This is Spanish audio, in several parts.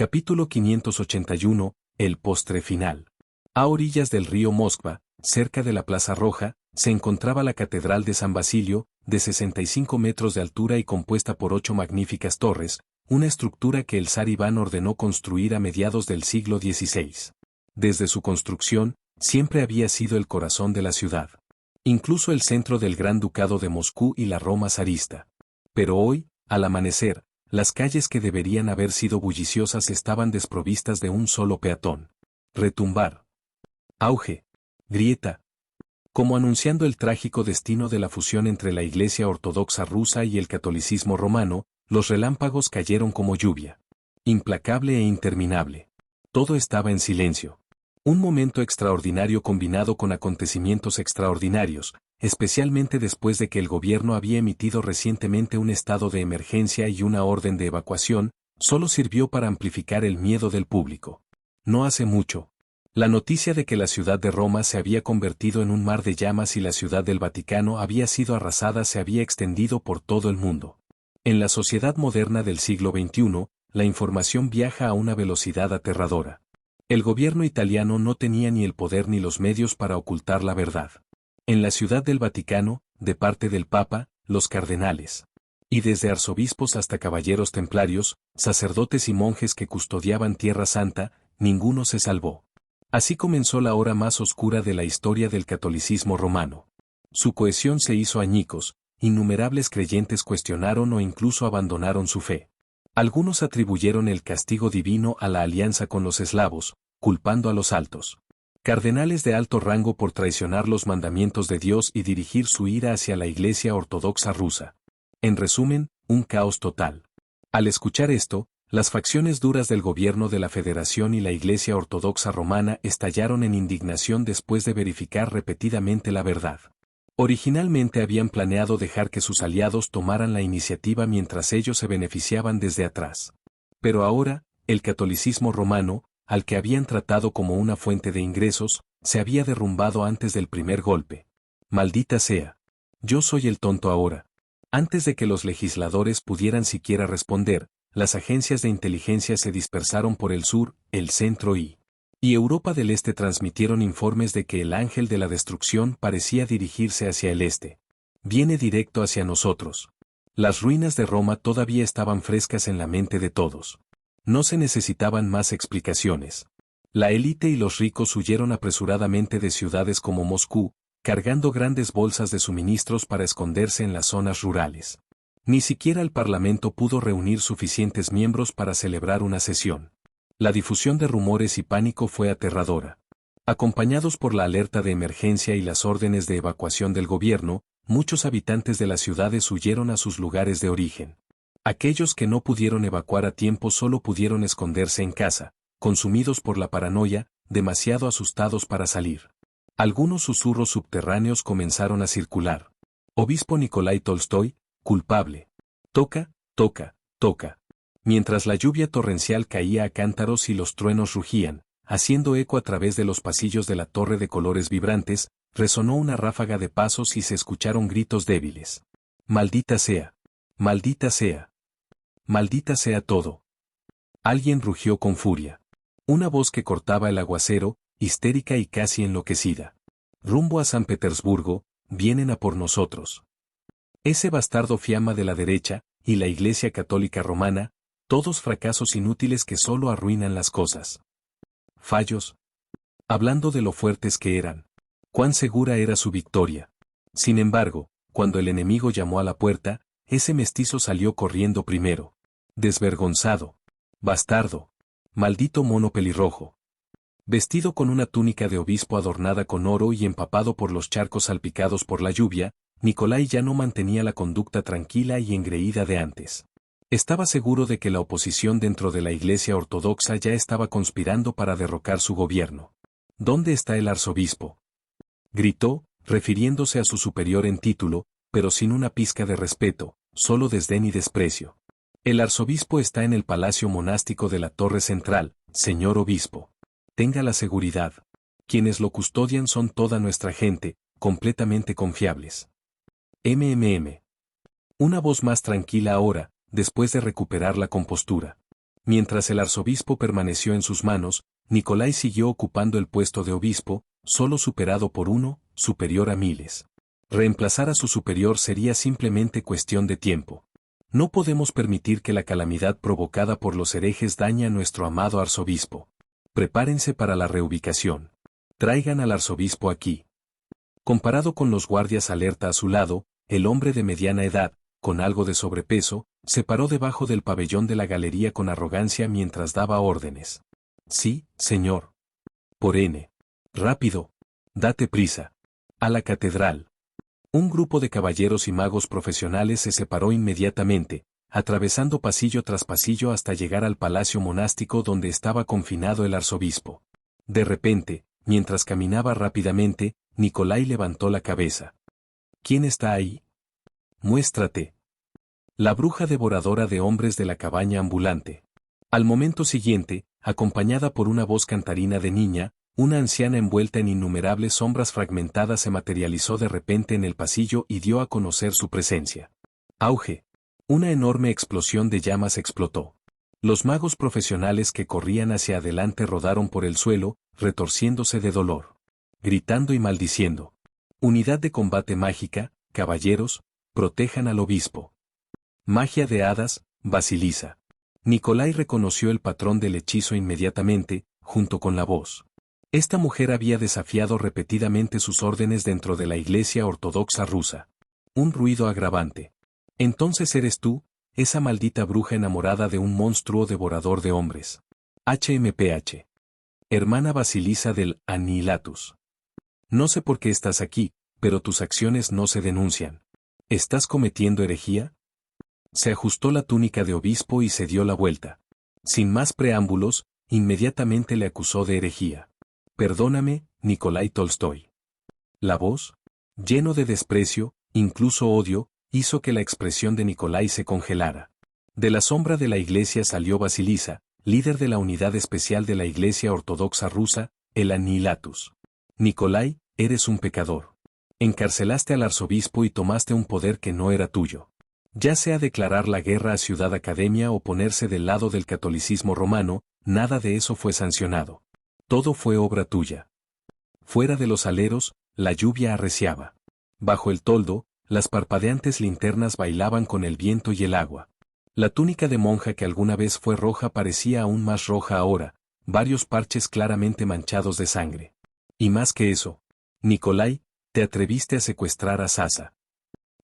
Capítulo 581, el postre final. A orillas del río Moskva, cerca de la Plaza Roja, se encontraba la Catedral de San Basilio, de 65 metros de altura y compuesta por 8 magníficas torres, una estructura que el zar Iván ordenó construir a mediados del siglo XVI. Desde su construcción, siempre había sido el corazón de la ciudad. Incluso el centro del Gran Ducado de Moscú y la Roma zarista. Pero hoy, al amanecer, las calles que deberían haber sido bulliciosas estaban desprovistas de un solo peatón. Retumbar. Auge. Grieta. Como anunciando el trágico destino de la fusión entre la Iglesia Ortodoxa rusa y el catolicismo romano, los relámpagos cayeron como lluvia. Implacable e interminable. Todo estaba en silencio. Un momento extraordinario combinado con acontecimientos extraordinarios, especialmente después de que el gobierno había emitido recientemente un estado de emergencia y una orden de evacuación, solo sirvió para amplificar el miedo del público. No hace mucho, la noticia de que la ciudad de Roma se había convertido en un mar de llamas y la ciudad del Vaticano había sido arrasada se había extendido por todo el mundo. En la sociedad moderna del siglo XXI, la información viaja a una velocidad aterradora. El gobierno italiano no tenía ni el poder ni los medios para ocultar la verdad. En la ciudad del Vaticano, de parte del Papa, los cardenales, y desde arzobispos hasta caballeros templarios, sacerdotes y monjes que custodiaban Tierra Santa, ninguno se salvó. Así comenzó la hora más oscura de la historia del catolicismo romano. Su cohesión se hizo añicos, innumerables creyentes cuestionaron o incluso abandonaron su fe. Algunos atribuyeron el castigo divino a la alianza con los eslavos, culpando a los altos cardenales de alto rango por traicionar los mandamientos de Dios y dirigir su ira hacia la Iglesia Ortodoxa rusa. En resumen, un caos total. Al escuchar esto, las facciones duras del gobierno de la Federación y la Iglesia Ortodoxa romana estallaron en indignación después de verificar repetidamente la verdad. Originalmente habían planeado dejar que sus aliados tomaran la iniciativa mientras ellos se beneficiaban desde atrás. Pero ahora, el catolicismo romano, al que habían tratado como una fuente de ingresos, se había derrumbado antes del primer golpe. Maldita sea. Yo soy el tonto ahora. Antes de que los legisladores pudieran siquiera responder, las agencias de inteligencia se dispersaron por el sur, el centro y Europa del Este transmitieron informes de que el ángel de la destrucción parecía dirigirse hacia el este. Viene directo hacia nosotros. Las ruinas de Roma todavía estaban frescas en la mente de todos. No se necesitaban más explicaciones. La élite y los ricos huyeron apresuradamente de ciudades como Moscú, cargando grandes bolsas de suministros para esconderse en las zonas rurales. Ni siquiera el Parlamento pudo reunir suficientes miembros para celebrar una sesión. La difusión de rumores y pánico fue aterradora. Acompañados por la alerta de emergencia y las órdenes de evacuación del gobierno, muchos habitantes de las ciudades huyeron a sus lugares de origen. Aquellos que no pudieron evacuar a tiempo solo pudieron esconderse en casa, consumidos por la paranoia, demasiado asustados para salir. Algunos susurros subterráneos comenzaron a circular. Obispo Nikolai Tolstoy, culpable. Toca, toca, toca. Mientras la lluvia torrencial caía a cántaros y los truenos rugían, haciendo eco a través de los pasillos de la torre de colores vibrantes, resonó una ráfaga de pasos y se escucharon gritos débiles. Maldita sea. Maldita sea. Maldita sea todo. Alguien rugió con furia. Una voz que cortaba el aguacero, histérica y casi enloquecida. Rumbo a San Petersburgo, vienen a por nosotros. Ese bastardo fiamma de la derecha, y la Iglesia Católica Romana, todos fracasos inútiles que solo arruinan las cosas. Fallos. Hablando de lo fuertes que eran. Cuán segura era su victoria. Sin embargo, cuando el enemigo llamó a la puerta, ese mestizo salió corriendo primero. Desvergonzado. Bastardo. Maldito mono pelirrojo. Vestido con una túnica de obispo adornada con oro y empapado por los charcos salpicados por la lluvia, Nikolai ya no mantenía la conducta tranquila y engreída de antes. Estaba seguro de que la oposición dentro de la Iglesia Ortodoxa ya estaba conspirando para derrocar su gobierno. ¿Dónde está el arzobispo?, gritó, refiriéndose a su superior en título, pero sin una pizca de respeto, solo desdén y desprecio. El arzobispo está en el palacio monástico de la Torre Central, señor obispo. Tenga la seguridad. Quienes lo custodian son toda nuestra gente, completamente confiables. Una voz más tranquila ahora, después de recuperar la compostura. Mientras el arzobispo permaneció en sus manos, Nicolai siguió ocupando el puesto de obispo, solo superado por uno, superior a miles. Reemplazar a su superior sería simplemente cuestión de tiempo. No podemos permitir que la calamidad provocada por los herejes dañe a nuestro amado arzobispo. Prepárense para la reubicación. Traigan al arzobispo aquí. Comparado con los guardias alerta a su lado, el hombre de mediana edad, con algo de sobrepeso, se paró debajo del pabellón de la galería con arrogancia mientras daba órdenes. Sí, señor. Por N. Rápido. Date prisa. A la catedral. Un grupo de caballeros y magos profesionales se separó inmediatamente, atravesando pasillo tras pasillo hasta llegar al palacio monástico donde estaba confinado el arzobispo. De repente, mientras caminaba rápidamente, Nicolai levantó la cabeza. ¿Quién está ahí? Muéstrate. La bruja devoradora de hombres de la cabaña ambulante. Al momento siguiente, acompañada por una voz cantarina de niña, una anciana envuelta en innumerables sombras fragmentadas se materializó de repente en el pasillo y dio a conocer su presencia. Auge. Una enorme explosión de llamas explotó. Los magos profesionales que corrían hacia adelante rodaron por el suelo, retorciéndose de dolor, gritando y maldiciendo. Unidad de combate mágica, caballeros, protejan al obispo. Magia de hadas, Basilisa. Nicolai reconoció el patrón del hechizo inmediatamente, junto con la voz. Esta mujer había desafiado repetidamente sus órdenes dentro de la Iglesia Ortodoxa rusa. Un ruido agravante. Entonces eres tú, esa maldita bruja enamorada de un monstruo devorador de hombres. HMPH. Hermana Basilisa del Annihilatus. No sé por qué estás aquí, pero tus acciones no se denuncian. ¿Estás cometiendo herejía? Se ajustó la túnica de obispo y se dio la vuelta. Sin más preámbulos, inmediatamente le acusó de herejía. Perdóname, Nikolai Tolstoy. La voz, lleno de desprecio, incluso odio, hizo que la expresión de Nikolai se congelara. De la sombra de la iglesia salió Basilisa, líder de la unidad especial de la Iglesia Ortodoxa rusa, el Annihilatus. Nikolai, eres un pecador. Encarcelaste al arzobispo y tomaste un poder que no era tuyo. Ya sea declarar la guerra a Ciudad Academia o ponerse del lado del catolicismo romano, nada de eso fue sancionado. Todo fue obra tuya. Fuera de los aleros, la lluvia arreciaba. Bajo el toldo, las parpadeantes linternas bailaban con el viento y el agua. La túnica de monja que alguna vez fue roja parecía aún más roja ahora, varios parches claramente manchados de sangre. Y más que eso, Nikolai, te atreviste a secuestrar a Sasa.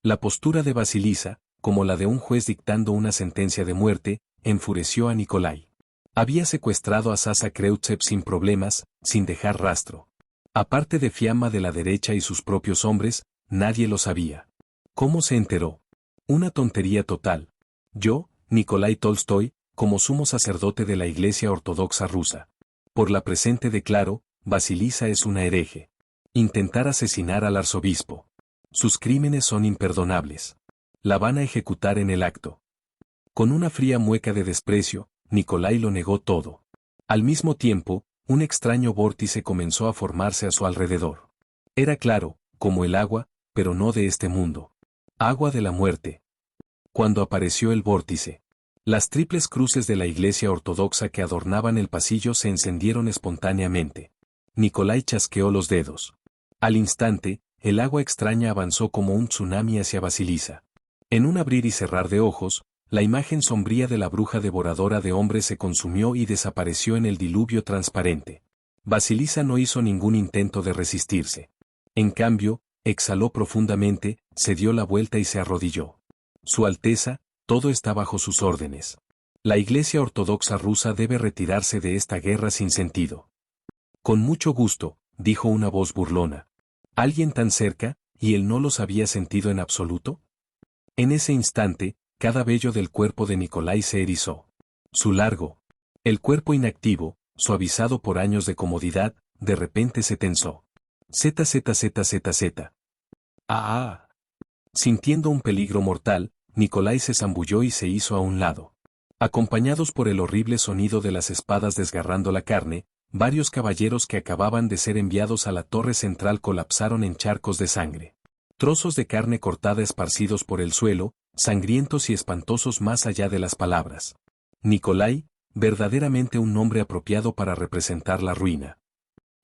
La postura de Basilisa, como la de un juez dictando una sentencia de muerte, enfureció a Nikolai. Había secuestrado a Sasa Kreutzev sin problemas, sin dejar rastro. Aparte de Fiamma de la derecha y sus propios hombres, nadie lo sabía. ¿Cómo se enteró? Una tontería total. Yo, Nikolai Tolstoy, como sumo sacerdote de la Iglesia Ortodoxa rusa. Por la presente declaro, Basilisa es una hereje. Intentar asesinar al arzobispo. Sus crímenes son imperdonables. La van a ejecutar en el acto. Con una fría mueca de desprecio, Nikolai lo negó todo. Al mismo tiempo, un extraño vórtice comenzó a formarse a su alrededor. Era claro, como el agua, pero no de este mundo. Agua de la muerte. Cuando apareció el vórtice, las triples cruces de la Iglesia Ortodoxa que adornaban el pasillo se encendieron espontáneamente. Nikolai chasqueó los dedos. Al instante, el agua extraña avanzó como un tsunami hacia Basilisa. En un abrir y cerrar de ojos, la imagen sombría de la bruja devoradora de hombres se consumió y desapareció en el diluvio transparente. Basilisa no hizo ningún intento de resistirse. En cambio, exhaló profundamente, se dio la vuelta y se arrodilló. Su Alteza, todo está bajo sus órdenes. La Iglesia Ortodoxa rusa debe retirarse de esta guerra sin sentido. Con mucho gusto, dijo una voz burlona. ¿Alguien tan cerca, y él no los había sentido en absoluto? En ese instante, cada vello del cuerpo de Nikolai se erizó. Su largo, el cuerpo inactivo, suavizado por años de comodidad, de repente se tensó. ZZZZZ. ¡Ah! Sintiendo un peligro mortal, Nikolai se zambulló y se hizo a un lado. Acompañados por el horrible sonido de las espadas desgarrando la carne, varios caballeros que acababan de ser enviados a la torre central colapsaron en charcos de sangre. Trozos de carne cortada esparcidos por el suelo, sangrientos y espantosos más allá de las palabras. Nikolai, verdaderamente un nombre apropiado para representar la ruina.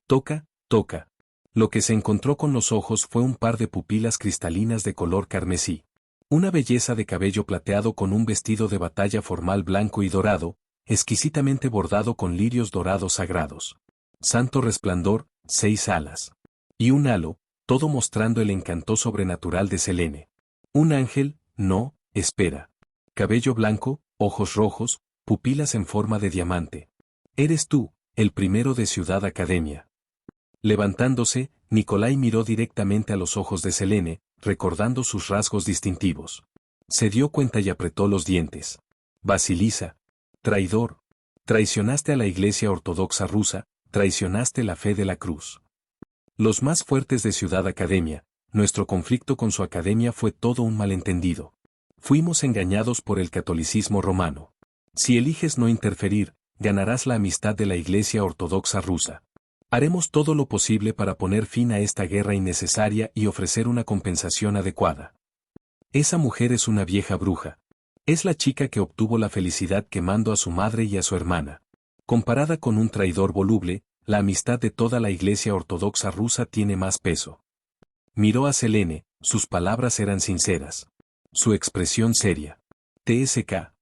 Toca, toca. Lo que se encontró con los ojos fue un par de pupilas cristalinas de color carmesí. Una belleza de cabello plateado con un vestido de batalla formal blanco y dorado, exquisitamente bordado con lirios dorados sagrados. Santo resplandor, 6 alas. Y un halo, todo mostrando el encanto sobrenatural de Selene. Un ángel, no, espera. Cabello blanco, ojos rojos, pupilas en forma de diamante. Eres tú, el primero de Ciudad Academia. Levantándose, Nicolai miró directamente a los ojos de Selene, recordando sus rasgos distintivos. Se dio cuenta y apretó los dientes. Basilisa. Traidor. Traicionaste a la Iglesia Ortodoxa rusa, traicionaste la fe de la cruz. Los más fuertes de Ciudad Academia, nuestro conflicto con su academia fue todo un malentendido. Fuimos engañados por el catolicismo romano. Si eliges no interferir, ganarás la amistad de la Iglesia Ortodoxa rusa. Haremos todo lo posible para poner fin a esta guerra innecesaria y ofrecer una compensación adecuada. Esa mujer es una vieja bruja. Es la chica que obtuvo la felicidad quemando a su madre y a su hermana. Comparada con un traidor voluble, la amistad de toda la Iglesia Ortodoxa rusa tiene más peso. Miró a Selene, sus palabras eran sinceras. Su expresión seria. TSK.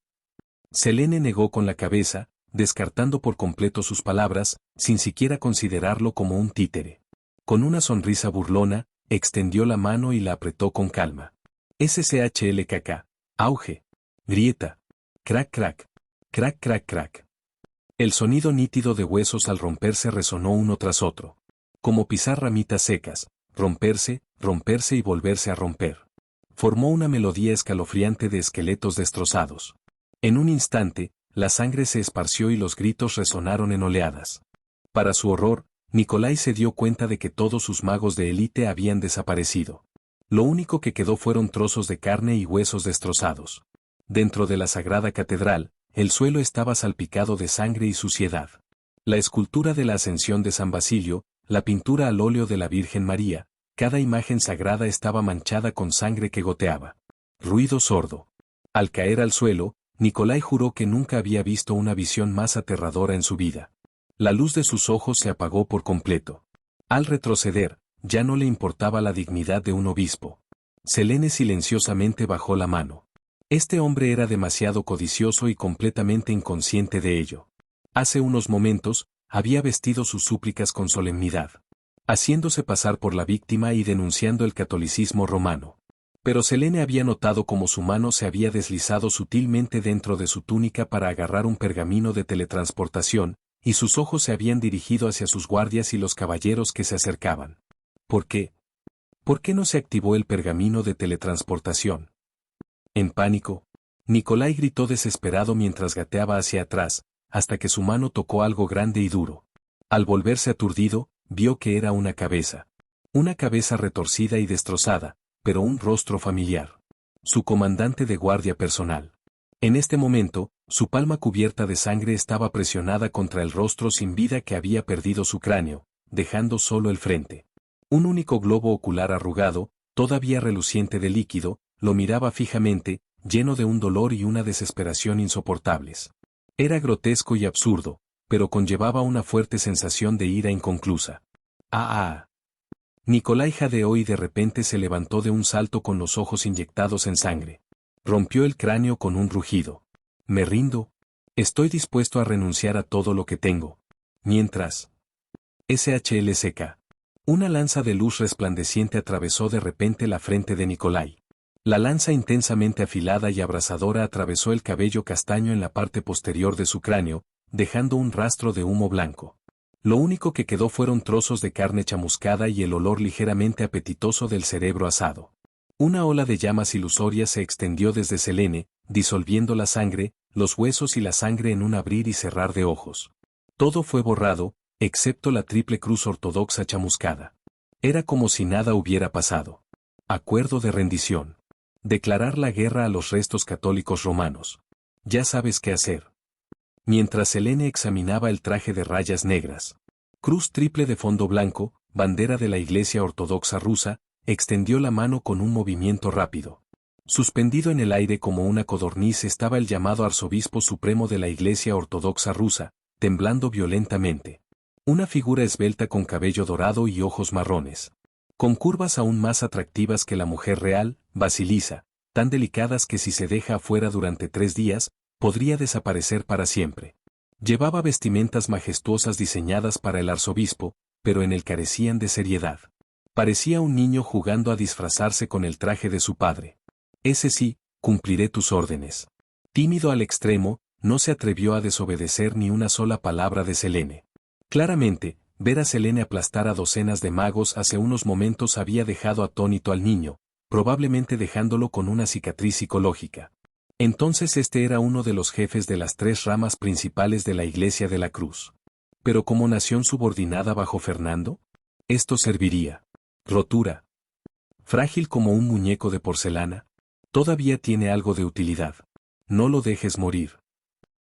Selene negó con la cabeza, descartando por completo sus palabras, sin siquiera considerarlo como un títere. Con una sonrisa burlona, extendió la mano y la apretó con calma. SCHLKK. Auge. Grieta. Crack crack. Crack crack crack. El sonido nítido de huesos al romperse resonó uno tras otro. Como pisar ramitas secas, romperse, romperse y volverse a romper. Formó una melodía escalofriante de esqueletos destrozados. En un instante, la sangre se esparció y los gritos resonaron en oleadas. Para su horror, Nicolai se dio cuenta de que todos sus magos de élite habían desaparecido. Lo único que quedó fueron trozos de carne y huesos destrozados. Dentro de la sagrada catedral, el suelo estaba salpicado de sangre y suciedad. La escultura de la Ascensión de San Basilio, la pintura al óleo de la Virgen María, cada imagen sagrada estaba manchada con sangre que goteaba. Ruido sordo. Al caer al suelo, Nicolai juró que nunca había visto una visión más aterradora en su vida. La luz de sus ojos se apagó por completo. Al retroceder, ya no le importaba la dignidad de un obispo. Selene silenciosamente bajó la mano. Este hombre era demasiado codicioso y completamente inconsciente de ello. Hace unos momentos, había vestido sus súplicas con solemnidad, haciéndose pasar por la víctima y denunciando el catolicismo romano. Pero Selene había notado cómo su mano se había deslizado sutilmente dentro de su túnica para agarrar un pergamino de teletransportación, y sus ojos se habían dirigido hacia sus guardias y los caballeros que se acercaban. ¿Por qué? ¿Por qué no se activó el pergamino de teletransportación? En pánico, Nicolai gritó desesperado mientras gateaba hacia atrás, hasta que su mano tocó algo grande y duro. Al volverse aturdido, vio que era una cabeza. Una cabeza retorcida y destrozada, pero un rostro familiar. Su comandante de guardia personal. En este momento, su palma cubierta de sangre estaba presionada contra el rostro sin vida que había perdido su cráneo, dejando solo el frente. Un único globo ocular arrugado, todavía reluciente de líquido, lo miraba fijamente, lleno de un dolor y una desesperación insoportables. Era grotesco y absurdo, pero conllevaba una fuerte sensación de ira inconclusa. ¡Ah! Nicolai jadeó y de repente se levantó de un salto con los ojos inyectados en sangre. Rompió el cráneo con un rugido. Me rindo. Estoy dispuesto a renunciar a todo lo que tengo. Mientras. SHLCK. Una lanza de luz resplandeciente atravesó de repente la frente de Nicolai. La lanza intensamente afilada y abrasadora atravesó el cabello castaño en la parte posterior de su cráneo, dejando un rastro de humo blanco. Lo único que quedó fueron trozos de carne chamuscada y el olor ligeramente apetitoso del cerebro asado. Una ola de llamas ilusorias se extendió desde Selene, disolviendo la sangre, los huesos y la sangre en un abrir y cerrar de ojos. Todo fue borrado, excepto la triple cruz ortodoxa chamuscada. Era como si nada hubiera pasado. Acuerdo de rendición. Declarar la guerra a los restos católicos romanos. Ya sabes qué hacer. Mientras Selene examinaba el traje de rayas negras, cruz triple de fondo blanco, bandera de la Iglesia Ortodoxa rusa, extendió la mano con un movimiento rápido. Suspendido en el aire como una codorniz estaba el llamado arzobispo supremo de la Iglesia Ortodoxa rusa, temblando violentamente. Una figura esbelta con cabello dorado y ojos marrones. Con curvas aún más atractivas que la mujer real, Vasilisa, tan delicadas que si se deja afuera durante 3 días, podría desaparecer para siempre. Llevaba vestimentas majestuosas diseñadas para el arzobispo, pero en él carecían de seriedad. Parecía un niño jugando a disfrazarse con el traje de su padre. Ese sí, cumpliré tus órdenes. Tímido al extremo, no se atrevió a desobedecer ni una sola palabra de Selene. Claramente, ver a Selene aplastar a docenas de magos hace unos momentos había dejado atónito al niño, probablemente dejándolo con una cicatriz psicológica. Entonces este era uno de los jefes de las 3 ramas principales de la Iglesia de la Cruz. Pero como nación subordinada bajo Fernando, esto serviría. Rotura. Frágil como un muñeco de porcelana, todavía tiene algo de utilidad. No lo dejes morir.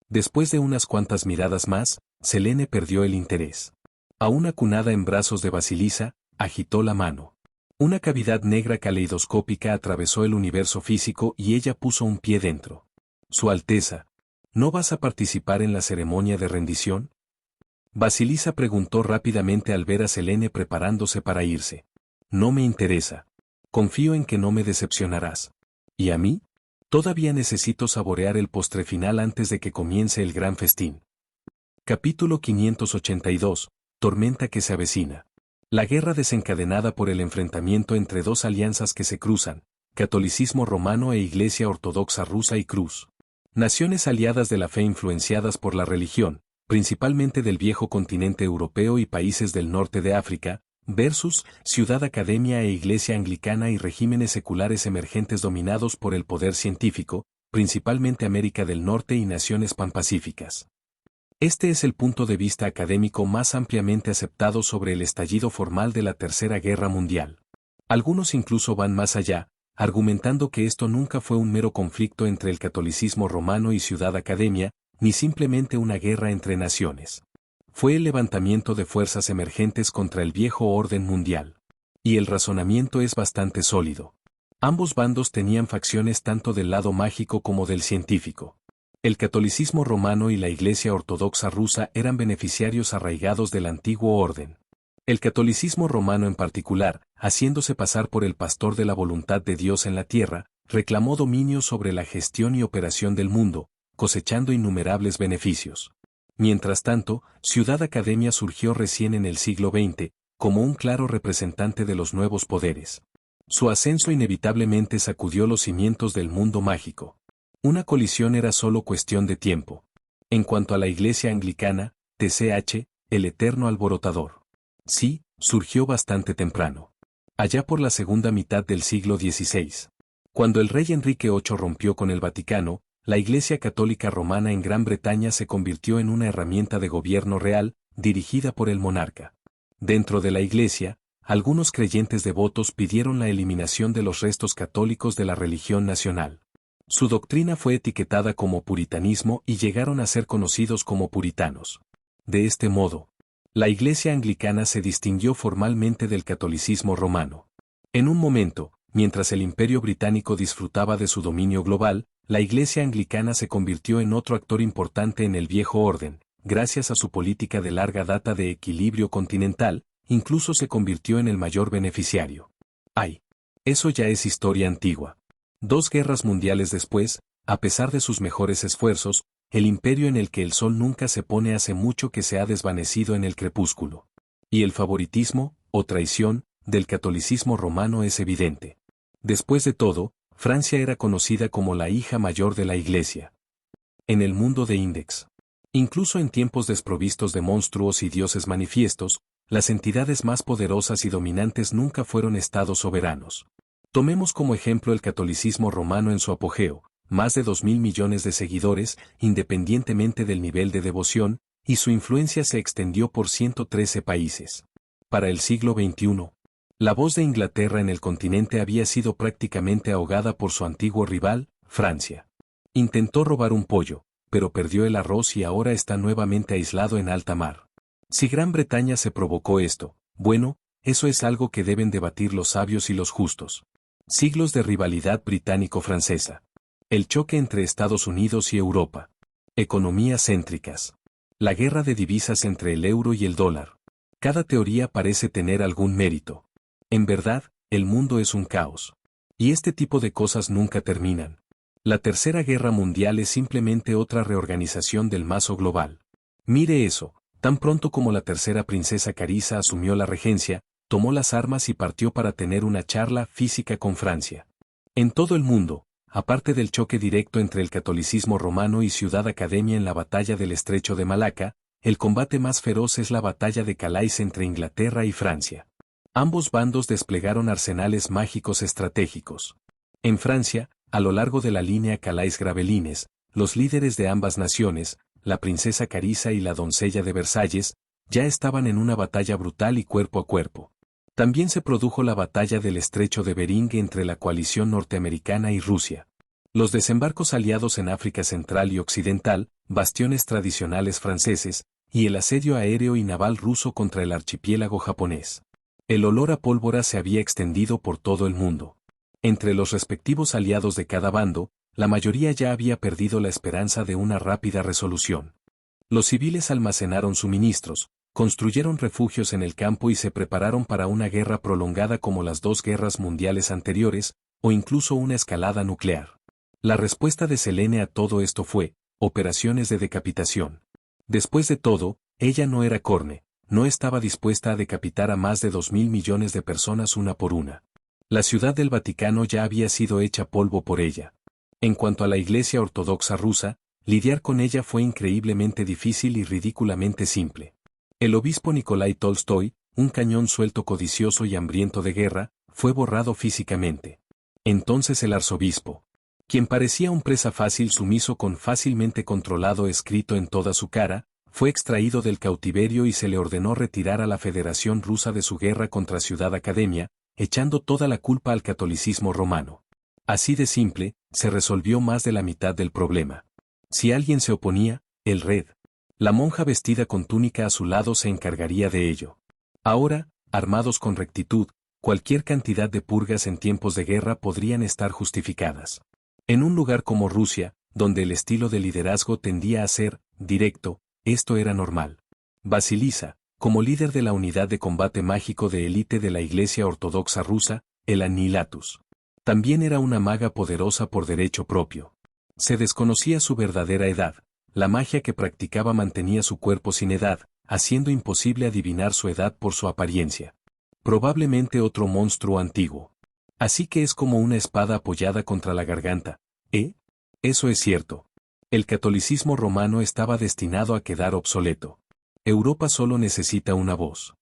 Después de unas cuantas miradas más, Selene perdió el interés. Aún acunada en brazos de Vasilisa, agitó la mano. Una cavidad negra caleidoscópica atravesó el universo físico y ella puso un pie dentro. Su Alteza, ¿no vas a participar en la ceremonia de rendición? Vasilisa preguntó rápidamente al ver a Selene preparándose para irse. No me interesa. Confío en que no me decepcionarás. ¿Y a mí? Todavía necesito saborear el postre final antes de que comience el gran festín. Capítulo 582. Tormenta que se avecina. La guerra desencadenada por el enfrentamiento entre 2 alianzas que se cruzan, catolicismo romano e Iglesia Ortodoxa rusa y Cruz. Naciones aliadas de la fe influenciadas por la religión, principalmente del viejo continente europeo y países del norte de África, versus Ciudad Academia e Iglesia Anglicana y regímenes seculares emergentes dominados por el poder científico, principalmente América del Norte y naciones panpacíficas. Este es el punto de vista académico más ampliamente aceptado sobre el estallido formal de la Tercera Guerra Mundial. Algunos incluso van más allá, argumentando que esto nunca fue un mero conflicto entre el catolicismo romano y Ciudad Academia, ni simplemente una guerra entre naciones. Fue el levantamiento de fuerzas emergentes contra el viejo orden mundial. Y el razonamiento es bastante sólido. Ambos bandos tenían facciones tanto del lado mágico como del científico. El catolicismo romano y la Iglesia Ortodoxa rusa eran beneficiarios arraigados del antiguo orden. El catolicismo romano en particular, haciéndose pasar por el pastor de la voluntad de Dios en la tierra, reclamó dominio sobre la gestión y operación del mundo, cosechando innumerables beneficios. Mientras tanto, Ciudad Academia surgió recién en el siglo XX, como un claro representante de los nuevos poderes. Su ascenso inevitablemente sacudió los cimientos del mundo mágico. Una colisión era solo cuestión de tiempo. En cuanto a la Iglesia Anglicana, TCH, el eterno alborotador. Sí, surgió bastante temprano. Allá por la segunda mitad del siglo XVI. Cuando el rey Enrique VIII rompió con el Vaticano, la Iglesia Católica Romana en Gran Bretaña se convirtió en una herramienta de gobierno real, dirigida por el monarca. Dentro de la Iglesia, algunos creyentes devotos pidieron la eliminación de los restos católicos de la religión nacional. Su doctrina fue etiquetada como puritanismo y llegaron a ser conocidos como puritanos. De este modo, la Iglesia anglicana se distinguió formalmente del catolicismo romano. En un momento, mientras el Imperio Británico disfrutaba de su dominio global, la Iglesia anglicana se convirtió en otro actor importante en el viejo orden, gracias a su política de larga data de equilibrio continental, incluso se convirtió en el mayor beneficiario. ¡Ay! Eso ya es historia antigua. 2 guerras mundiales después, a pesar de sus mejores esfuerzos, el imperio en el que el sol nunca se pone hace mucho que se ha desvanecido en el crepúsculo. Y el favoritismo, o traición, del catolicismo romano es evidente. Después de todo, Francia era conocida como la hija mayor de la Iglesia. En el mundo de Index. Incluso en tiempos desprovistos de monstruos y dioses manifiestos, las entidades más poderosas y dominantes nunca fueron estados soberanos. Tomemos como ejemplo el catolicismo romano en su apogeo, más de 2.000 millones de seguidores, independientemente del nivel de devoción, y su influencia se extendió por 113 países. Para el siglo XXI, la voz de Inglaterra en el continente había sido prácticamente ahogada por su antiguo rival, Francia. Intentó robar un pollo, pero perdió el arroz y ahora está nuevamente aislado en alta mar. Si Gran Bretaña se provocó esto, bueno, eso es algo que deben debatir los sabios y los justos. Siglos de rivalidad británico-francesa. El choque entre Estados Unidos y Europa. Economías céntricas. La guerra de divisas entre el euro y el dólar. Cada teoría parece tener algún mérito. En verdad, el mundo es un caos. Y este tipo de cosas nunca terminan. La Tercera Guerra Mundial es simplemente otra reorganización del mazo global. Mire eso, tan pronto como la tercera princesa Carissa asumió la regencia, tomó las armas y partió para tener una charla física con Francia. En todo el mundo, aparte del choque directo entre el catolicismo romano y Ciudad Academia en la batalla del Estrecho de Malaca, el combate más feroz es la batalla de Calais entre Inglaterra y Francia. Ambos bandos desplegaron arsenales mágicos estratégicos. En Francia, a lo largo de la línea Calais-Gravelines, los líderes de ambas naciones, la princesa Carissa y la doncella de Versalles, ya estaban en una batalla brutal y cuerpo a cuerpo. También se produjo la batalla del Estrecho de Bering entre la coalición norteamericana y Rusia. Los desembarcos aliados en África Central y Occidental, bastiones tradicionales franceses, y el asedio aéreo y naval ruso contra el archipiélago japonés. El olor a pólvora se había extendido por todo el mundo. Entre los respectivos aliados de cada bando, la mayoría ya había perdido la esperanza de una rápida resolución. Los civiles almacenaron suministros, construyeron refugios en el campo y se prepararon para una guerra prolongada como las dos guerras mundiales anteriores, o incluso una escalada nuclear. La respuesta de Selene a todo esto fue, operaciones de decapitación. Después de todo, ella no era Corne, no estaba dispuesta a decapitar a más de 2.000 millones de personas una por una. La ciudad del Vaticano ya había sido hecha polvo por ella. En cuanto a la Iglesia Ortodoxa rusa, lidiar con ella fue increíblemente difícil y ridículamente simple. El obispo Nikolai Tolstoy, un cañón suelto codicioso y hambriento de guerra, fue borrado físicamente. Entonces el arzobispo, quien parecía un presa fácil sumiso con fácilmente controlado escrito en toda su cara, fue extraído del cautiverio y se le ordenó retirar a la Federación Rusa de su guerra contra Ciudad Academia, echando toda la culpa al catolicismo romano. Así de simple, se resolvió más de la mitad del problema. Si alguien se oponía, el Red, la monja vestida con túnica a su lado se encargaría de ello. Ahora, armados con rectitud, cualquier cantidad de purgas en tiempos de guerra podrían estar justificadas. En un lugar como Rusia, donde el estilo de liderazgo tendía a ser directo, esto era normal. Basilisa, como líder de la unidad de combate mágico de élite de la Iglesia Ortodoxa rusa, el Annihilatus, también era una maga poderosa por derecho propio. Se desconocía su verdadera edad, la magia que practicaba mantenía su cuerpo sin edad, haciendo imposible adivinar su edad por su apariencia. Probablemente otro monstruo antiguo. Así que es como una espada apoyada contra la garganta, ¿eh? Eso es cierto. El catolicismo romano estaba destinado a quedar obsoleto. Europa solo necesita una voz.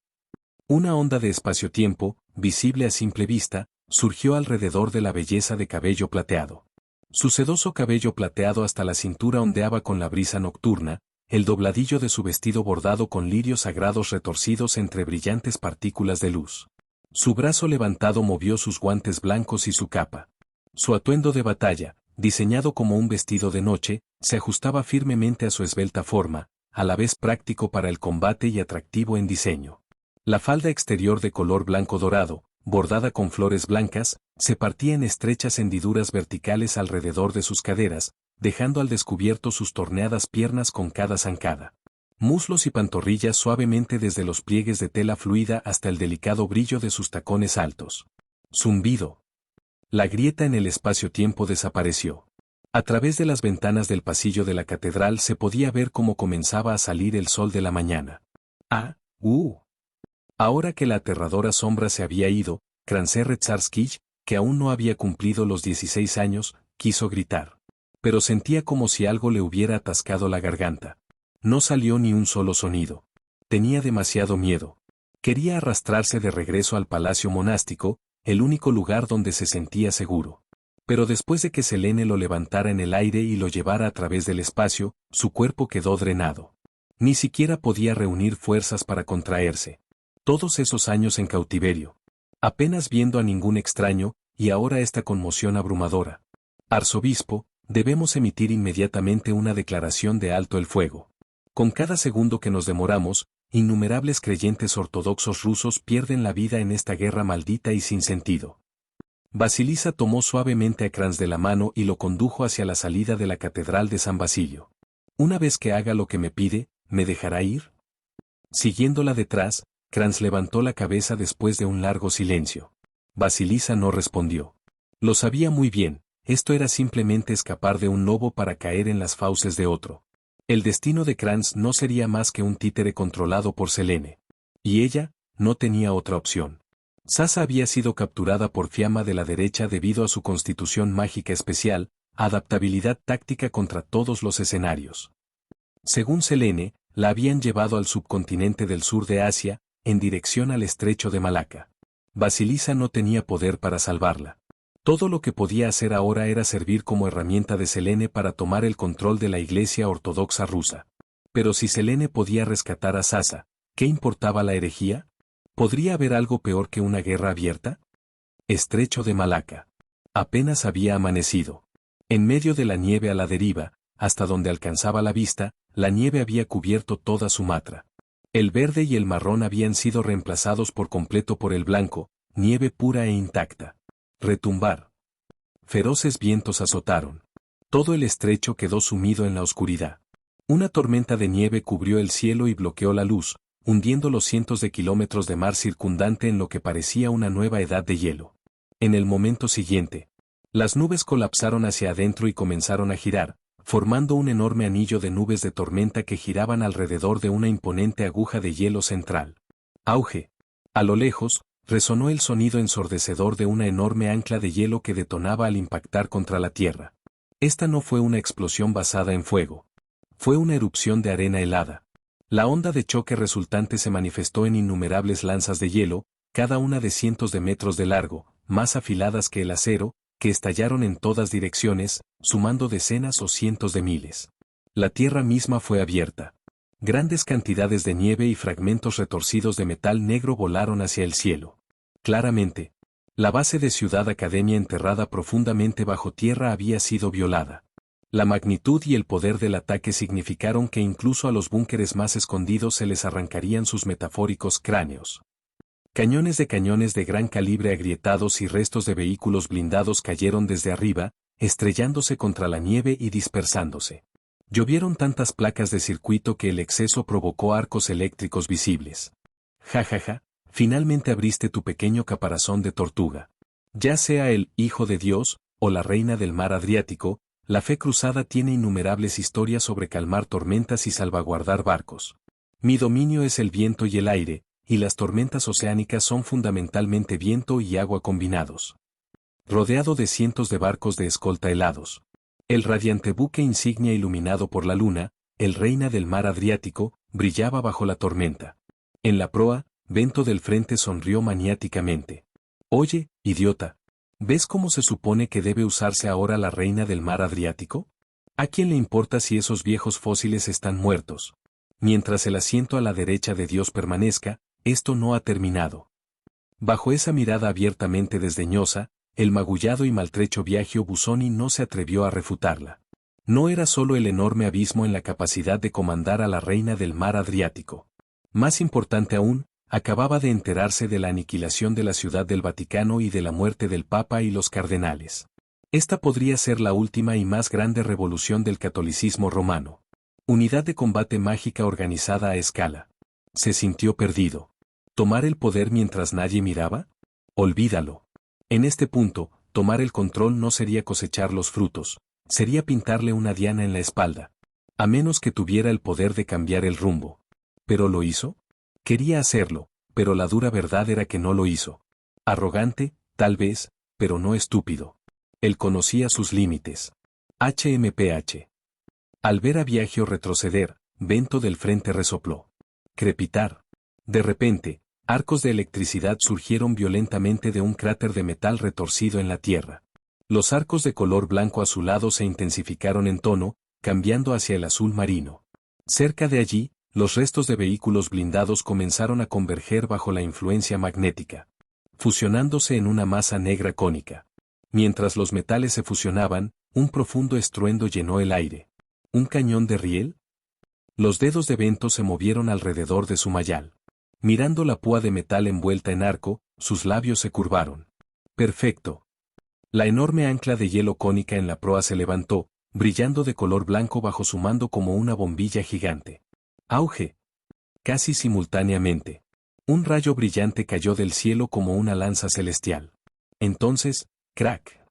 Una onda de espacio-tiempo, visible a simple vista, surgió alrededor de la belleza de cabello plateado. Su sedoso cabello plateado hasta la cintura ondeaba con la brisa nocturna, el dobladillo de su vestido bordado con lirios sagrados retorcidos entre brillantes partículas de luz. Su brazo levantado movió sus guantes blancos y su capa. Su atuendo de batalla, diseñado como un vestido de noche, se ajustaba firmemente a su esbelta forma, a la vez práctico para el combate y atractivo en diseño. La falda exterior de color blanco dorado, bordada con flores blancas, se partía en estrechas hendiduras verticales alrededor de sus caderas, dejando al descubierto sus torneadas piernas con cada zancada. Muslos y pantorrillas suavemente desde los pliegues de tela fluida hasta el delicado brillo de sus tacones altos. Zumbido. La grieta en el espacio-tiempo desapareció. A través de las ventanas del pasillo de la catedral se podía ver cómo comenzaba a salir el sol de la mañana. Ahora que la aterradora sombra se había ido, Kranzer-Rezarskij, que aún no había cumplido los 16 años, quiso gritar. Pero sentía como si algo le hubiera atascado la garganta. No salió ni un solo sonido. Tenía demasiado miedo. Quería arrastrarse de regreso al palacio monástico, el único lugar donde se sentía seguro. Pero después de que Selene lo levantara en el aire y lo llevara a través del espacio, su cuerpo quedó drenado. Ni siquiera podía reunir fuerzas para contraerse. Todos esos años en cautiverio. Apenas viendo a ningún extraño, y ahora esta conmoción abrumadora. Arzobispo, debemos emitir inmediatamente una declaración de alto el fuego. Con cada segundo que nos demoramos, innumerables creyentes ortodoxos rusos pierden la vida en esta guerra maldita y sin sentido. Vasilisa tomó suavemente a Crans de la mano y lo condujo hacia la salida de la Catedral de San Basilio. Una vez que haga lo que me pide, ¿me dejará ir? Siguiéndola detrás, Crans levantó la cabeza después de un largo silencio. Vasilisa no respondió. Lo sabía muy bien, esto era simplemente escapar de un lobo para caer en las fauces de otro. El destino de Crans no sería más que un títere controlado por Selene. Y ella, no tenía otra opción. Sasa había sido capturada por Fiamma de la derecha debido a su constitución mágica especial, adaptabilidad táctica contra todos los escenarios. Según Selene, la habían llevado al subcontinente del sur de Asia, en dirección al estrecho de Malaca. Vasilisa no tenía poder para salvarla. Todo lo que podía hacer ahora era servir como herramienta de Selene para tomar el control de la Iglesia Ortodoxa rusa. Pero si Selene podía rescatar a Sasa, ¿qué importaba la herejía? ¿Podría haber algo peor que una guerra abierta? Estrecho de Malaca. Apenas había amanecido. En medio de la nieve a la deriva, hasta donde alcanzaba la vista, la nieve había cubierto toda Sumatra. El verde y el marrón habían sido reemplazados por completo por el blanco, nieve pura e intacta. Retumbar. Feroces vientos azotaron. Todo el estrecho quedó sumido en la oscuridad. Una tormenta de nieve cubrió el cielo y bloqueó la luz, hundiendo los cientos de kilómetros de mar circundante en lo que parecía una nueva edad de hielo. En el momento siguiente, las nubes colapsaron hacia adentro y comenzaron a girar, formando un enorme anillo de nubes de tormenta que giraban alrededor de una imponente aguja de hielo central. Auge. A lo lejos, resonó el sonido ensordecedor de una enorme ancla de hielo que detonaba al impactar contra la tierra. Esta no fue una explosión basada en fuego. Fue una erupción de arena helada. La onda de choque resultante se manifestó en innumerables lanzas de hielo, cada una de cientos de metros de largo, más afiladas que el acero, que estallaron en todas direcciones, sumando decenas o cientos de miles. La tierra misma fue abierta. Grandes cantidades de nieve y fragmentos retorcidos de metal negro volaron hacia el cielo. Claramente, la base de Ciudad Academia enterrada profundamente bajo tierra había sido violada. La magnitud y el poder del ataque significaron que incluso a los búnkeres más escondidos se les arrancarían sus metafóricos cráneos. Cañones de gran calibre agrietados y restos de vehículos blindados cayeron desde arriba, estrellándose contra la nieve y dispersándose. Llovieron tantas placas de circuito que el exceso provocó arcos eléctricos visibles. Ja ja ja, finalmente abriste tu pequeño caparazón de tortuga. Ya sea el Hijo de Dios, o la Reina del Mar Adriático, la fe cruzada tiene innumerables historias sobre calmar tormentas y salvaguardar barcos. Mi dominio es el viento y el aire, y las tormentas oceánicas son fundamentalmente viento y agua combinados. Rodeado de cientos de barcos de escolta helados. El radiante buque insignia iluminado por la luna, el Reina del Mar Adriático, brillaba bajo la tormenta. En la proa, Vento del Frente sonrió maniáticamente. Oye, idiota. ¿Ves cómo se supone que debe usarse ahora la Reina del Mar Adriático? ¿A quién le importa si esos viejos fósiles están muertos? Mientras el asiento a la derecha de Dios permanezca, esto no ha terminado. Bajo esa mirada abiertamente desdeñosa, el magullado y maltrecho Biagio Busoni no se atrevió a refutarla. No era solo el enorme abismo en la capacidad de comandar a la Reina del Mar Adriático. Más importante aún, acababa de enterarse de la aniquilación de la Ciudad del Vaticano y de la muerte del Papa y los cardenales. Esta podría ser la última y más grande revolución del catolicismo romano. Unidad de combate mágica organizada a escala. Se sintió perdido. ¿Tomar el poder mientras nadie miraba? Olvídalo. En este punto, tomar el control no sería cosechar los frutos, sería pintarle una diana en la espalda. A menos que tuviera el poder de cambiar el rumbo. ¿Pero lo hizo? Quería hacerlo, pero la dura verdad era que no lo hizo. Arrogante, tal vez, pero no estúpido. Él conocía sus límites. HMPH. Al ver a Biagio retroceder, Vento del Frente resopló. Crepitar. De repente, arcos de electricidad surgieron violentamente de un cráter de metal retorcido en la tierra. Los arcos de color blanco azulado se intensificaron en tono, cambiando hacia el azul marino. Cerca de allí, los restos de vehículos blindados comenzaron a converger bajo la influencia magnética, fusionándose en una masa negra cónica. Mientras los metales se fusionaban, un profundo estruendo llenó el aire. ¿Un cañón de riel? Los dedos de Vento se movieron alrededor de su mayal. Mirando la púa de metal envuelta en arco, sus labios se curvaron. Perfecto. La enorme ancla de hielo cónica en la proa se levantó, brillando de color blanco bajo su mando como una bombilla gigante. ¡Auge! Casi simultáneamente. Un rayo brillante cayó del cielo como una lanza celestial. Entonces, ¡crack!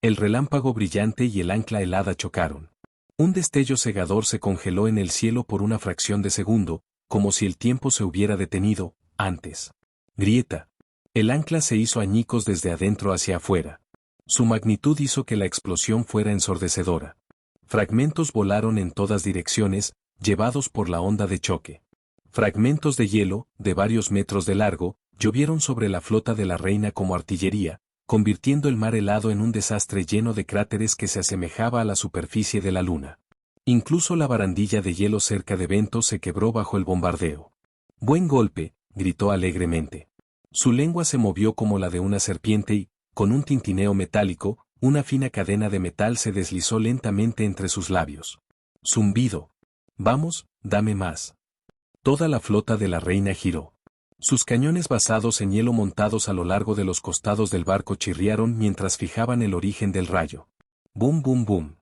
El relámpago brillante y el ancla helada chocaron. Un destello cegador se congeló en el cielo por una fracción de segundo, como si el tiempo se hubiera detenido, antes. Grieta. El ancla se hizo añicos desde adentro hacia afuera. Su magnitud hizo que la explosión fuera ensordecedora. Fragmentos volaron en todas direcciones, llevados por la onda de choque. Fragmentos de hielo, de varios metros de largo, llovieron sobre la flota de la Reina como artillería, convirtiendo el mar helado en un desastre lleno de cráteres que se asemejaba a la superficie de la luna. Incluso la barandilla de hielo cerca de Vento se quebró bajo el bombardeo. «Buen golpe», gritó alegremente. Su lengua se movió como la de una serpiente y, con un tintineo metálico, una fina cadena de metal se deslizó lentamente entre sus labios. Zumbido. «Vamos, dame más». Toda la flota de la Reina giró. Sus cañones basados en hielo montados a lo largo de los costados del barco chirriaron mientras fijaban el origen del rayo. Bum bum bum.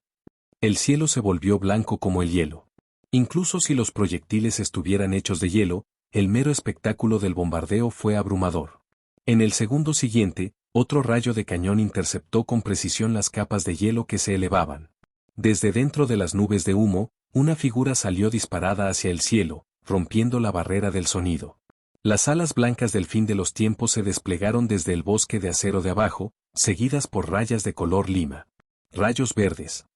El cielo se volvió blanco como el hielo. Incluso si los proyectiles estuvieran hechos de hielo, el mero espectáculo del bombardeo fue abrumador. En el segundo siguiente, otro rayo de cañón interceptó con precisión las capas de hielo que se elevaban. Desde dentro de las nubes de humo, una figura salió disparada hacia el cielo, rompiendo la barrera del sonido. Las alas blancas del fin de los tiempos se desplegaron desde el bosque de acero de abajo, seguidas por rayas de color lima. Rayos verdes.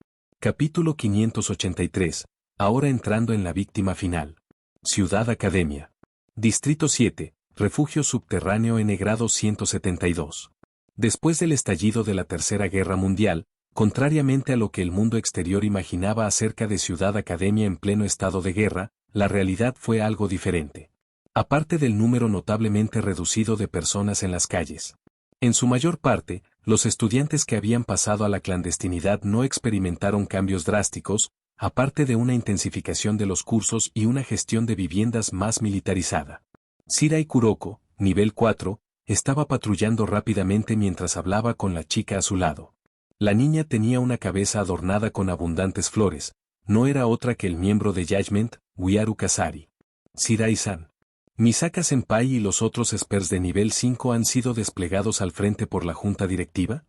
Capítulo 583. Ahora entrando en la víctima final. Ciudad Academia. Distrito 7. Refugio subterráneo en grado 172. Después del estallido de la Tercera Guerra Mundial, contrariamente a lo que el mundo exterior imaginaba acerca de Ciudad Academia en pleno estado de guerra, la realidad fue algo diferente. Aparte del número notablemente reducido de personas en las calles. En su mayor parte, los estudiantes que habían pasado a la clandestinidad no experimentaron cambios drásticos, aparte de una intensificación de los cursos y una gestión de viviendas más militarizada. Shirai Kuroko, nivel 4, estaba patrullando rápidamente mientras hablaba con la chica a su lado. La niña tenía una cabeza adornada con abundantes flores, no era otra que el miembro de Judgment, Uyaru Kasari. Shirai-san. ¿Misaka-senpai y los otros espers de nivel 5 han sido desplegados al frente por la junta directiva?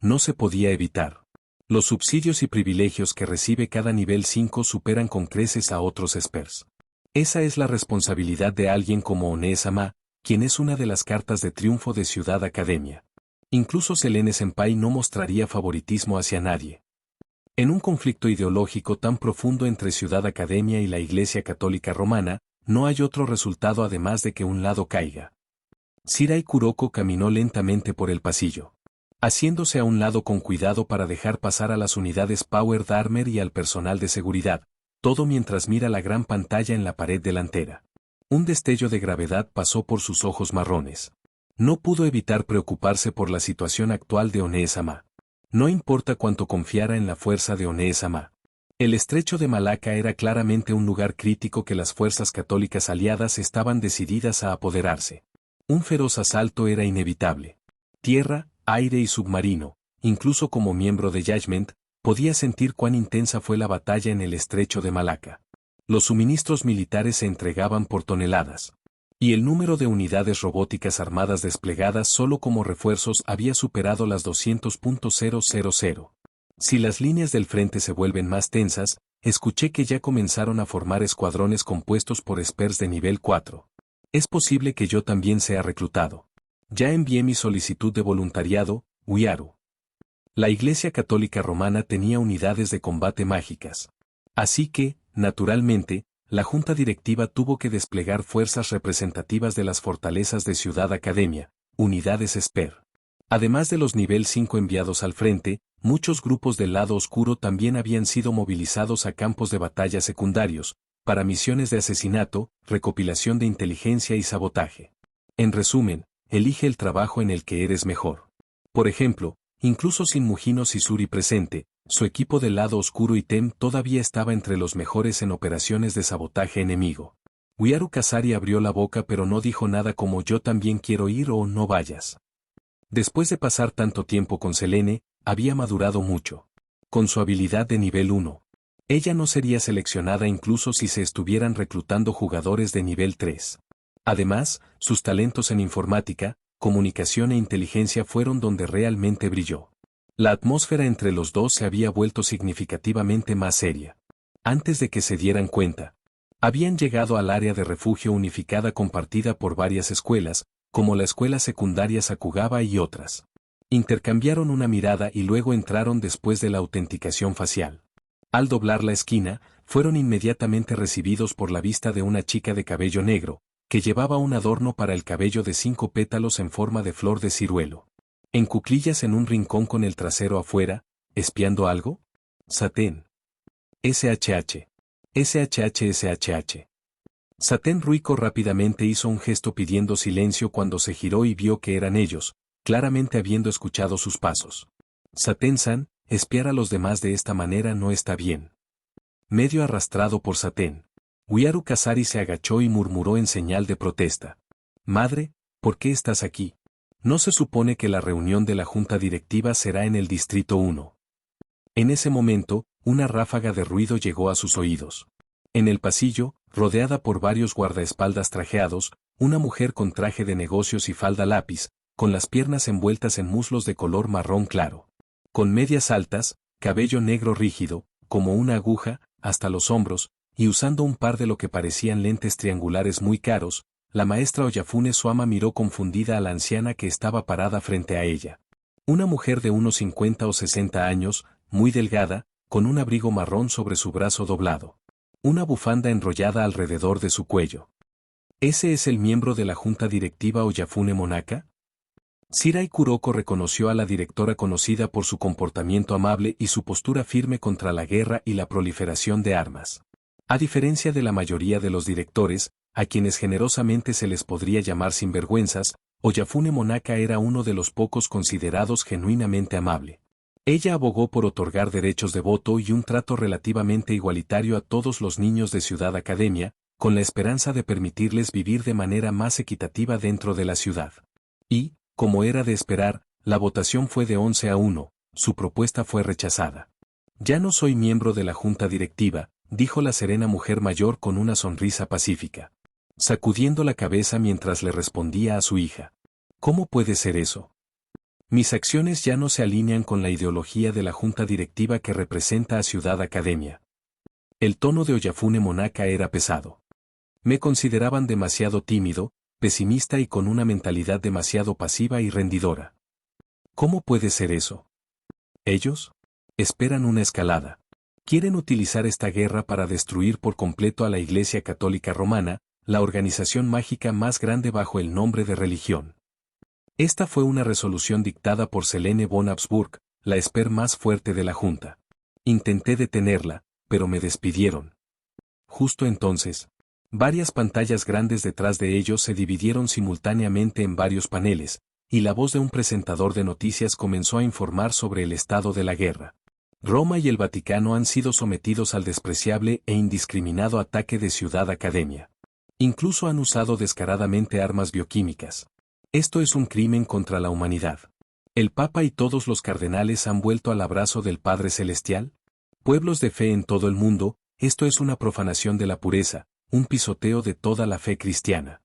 No se podía evitar. Los subsidios y privilegios que recibe cada nivel 5 superan con creces a otros espers. Esa es la responsabilidad de alguien como One-sama, quien es una de las cartas de triunfo de Ciudad Academia. Incluso Selene-senpai no mostraría favoritismo hacia nadie. En un conflicto ideológico tan profundo entre Ciudad Academia y la Iglesia Católica Romana, no hay otro resultado además de que un lado caiga. Shirai Kuroko caminó lentamente por el pasillo, haciéndose a un lado con cuidado para dejar pasar a las unidades Powered Armor y al personal de seguridad, todo mientras mira la gran pantalla en la pared delantera. Un destello de gravedad pasó por sus ojos marrones. No pudo evitar preocuparse por la situación actual de One-sama. No importa cuánto confiara en la fuerza de One-sama. El estrecho de Malaca era claramente un lugar crítico que las fuerzas católicas aliadas estaban decididas a apoderarse. Un feroz asalto era inevitable. Tierra, aire y submarino, incluso como miembro de Judgment, podía sentir cuán intensa fue la batalla en el estrecho de Malaca. Los suministros militares se entregaban por toneladas. Y el número de unidades robóticas armadas desplegadas solo como refuerzos había superado las 200.000. Si las líneas del frente se vuelven más tensas, escuché que ya comenzaron a formar escuadrones compuestos por espers de nivel 4. Es posible que yo también sea reclutado. Ya envié mi solicitud de voluntariado, Uyaru. La Iglesia Católica Romana tenía unidades de combate mágicas. Así que, naturalmente, la Junta Directiva tuvo que desplegar fuerzas representativas de las fortalezas de Ciudad Academia, unidades esper. Además de los nivel 5 enviados al frente, muchos grupos del lado oscuro también habían sido movilizados a campos de batalla secundarios, para misiones de asesinato, recopilación de inteligencia y sabotaje. En resumen, elige el trabajo en el que eres mejor. Por ejemplo, incluso sin Mujino Sisuri presente, su equipo del lado oscuro Item todavía estaba entre los mejores en operaciones de sabotaje enemigo. Uyaru Kasari abrió la boca pero no dijo nada como yo también quiero ir o no vayas. Después de pasar tanto tiempo con Selene, había madurado mucho. Con su habilidad de nivel 1. Ella no sería seleccionada incluso si se estuvieran reclutando jugadores de nivel 3. Además, sus talentos en informática, comunicación e inteligencia fueron donde realmente brilló. La atmósfera entre los dos se había vuelto significativamente más seria. Antes de que se dieran cuenta, habían llegado al área de refugio unificada compartida por varias escuelas, como la escuela secundaria Sakugawa y otras. Intercambiaron una mirada y luego entraron después de la autenticación facial. Al doblar la esquina, fueron inmediatamente recibidos por la vista de una chica de cabello negro, que llevaba un adorno para el cabello de 5 pétalos en forma de flor de ciruelo. En cuclillas en un rincón con el trasero afuera, ¿espiando algo? Satén. SHH. SHH. Satén Ruiko rápidamente hizo un gesto pidiendo silencio cuando se giró y vio que eran ellos, claramente habiendo escuchado sus pasos. Satén-san, espiar a los demás de esta manera no está bien. Medio arrastrado por Satén, Uyaru Kasari se agachó y murmuró en señal de protesta. Madre, ¿por qué estás aquí? ¿No se supone que la reunión de la junta directiva será en el Distrito 1? En ese momento, una ráfaga de ruido llegó a sus oídos. En el pasillo, rodeada por varios guardaespaldas trajeados, una mujer con traje de negocios y falda lápiz, con las piernas envueltas en muslos de color marrón claro. Con medias altas, cabello negro rígido, como una aguja, hasta los hombros, y usando un par de lo que parecían lentes triangulares muy caros, la maestra Oyafune Suama miró confundida a la anciana que estaba parada frente a ella. Una mujer de unos 50 o 60 años, muy delgada, con un abrigo marrón sobre su brazo doblado. Una bufanda enrollada alrededor de su cuello. ¿Ese es el miembro de la junta directiva Oyafune Monaka? Shirai Kuroko reconoció a la directora conocida por su comportamiento amable y su postura firme contra la guerra y la proliferación de armas. A diferencia de la mayoría de los directores, a quienes generosamente se les podría llamar sinvergüenzas, Oyafune Monaka era uno de los pocos considerados genuinamente amable. Ella abogó por otorgar derechos de voto y un trato relativamente igualitario a todos los niños de Ciudad Academia, con la esperanza de permitirles vivir de manera más equitativa dentro de la ciudad. Y, como era de esperar, la votación fue de 11-1, su propuesta fue rechazada. Ya no soy miembro de la junta directiva, dijo la serena mujer mayor con una sonrisa pacífica, sacudiendo la cabeza mientras le respondía a su hija. ¿Cómo puede ser eso? Mis acciones ya no se alinean con la ideología de la junta directiva que representa a Ciudad Academia. El tono de Oyafune Monaka era pesado. Me consideraban demasiado tímido, pesimista y con una mentalidad demasiado pasiva y rendidora. ¿Cómo puede ser eso? Ellos esperan una escalada. Quieren utilizar esta guerra para destruir por completo a la Iglesia Católica Romana, la organización mágica más grande bajo el nombre de religión. Esta fue una resolución dictada por Selene von Habsburg, la esper más fuerte de la Junta. Intenté detenerla, pero me despidieron. Justo entonces, varias pantallas grandes detrás de ellos se dividieron simultáneamente en varios paneles, y la voz de un presentador de noticias comenzó a informar sobre el estado de la guerra. Roma y el Vaticano han sido sometidos al despreciable e indiscriminado ataque de Ciudad Academia. Incluso han usado descaradamente armas bioquímicas. Esto es un crimen contra la humanidad. ¿El Papa y todos los cardenales han vuelto al abrazo del Padre Celestial? Pueblos de fe en todo el mundo, esto es una profanación de la pureza, un pisoteo de toda la fe cristiana.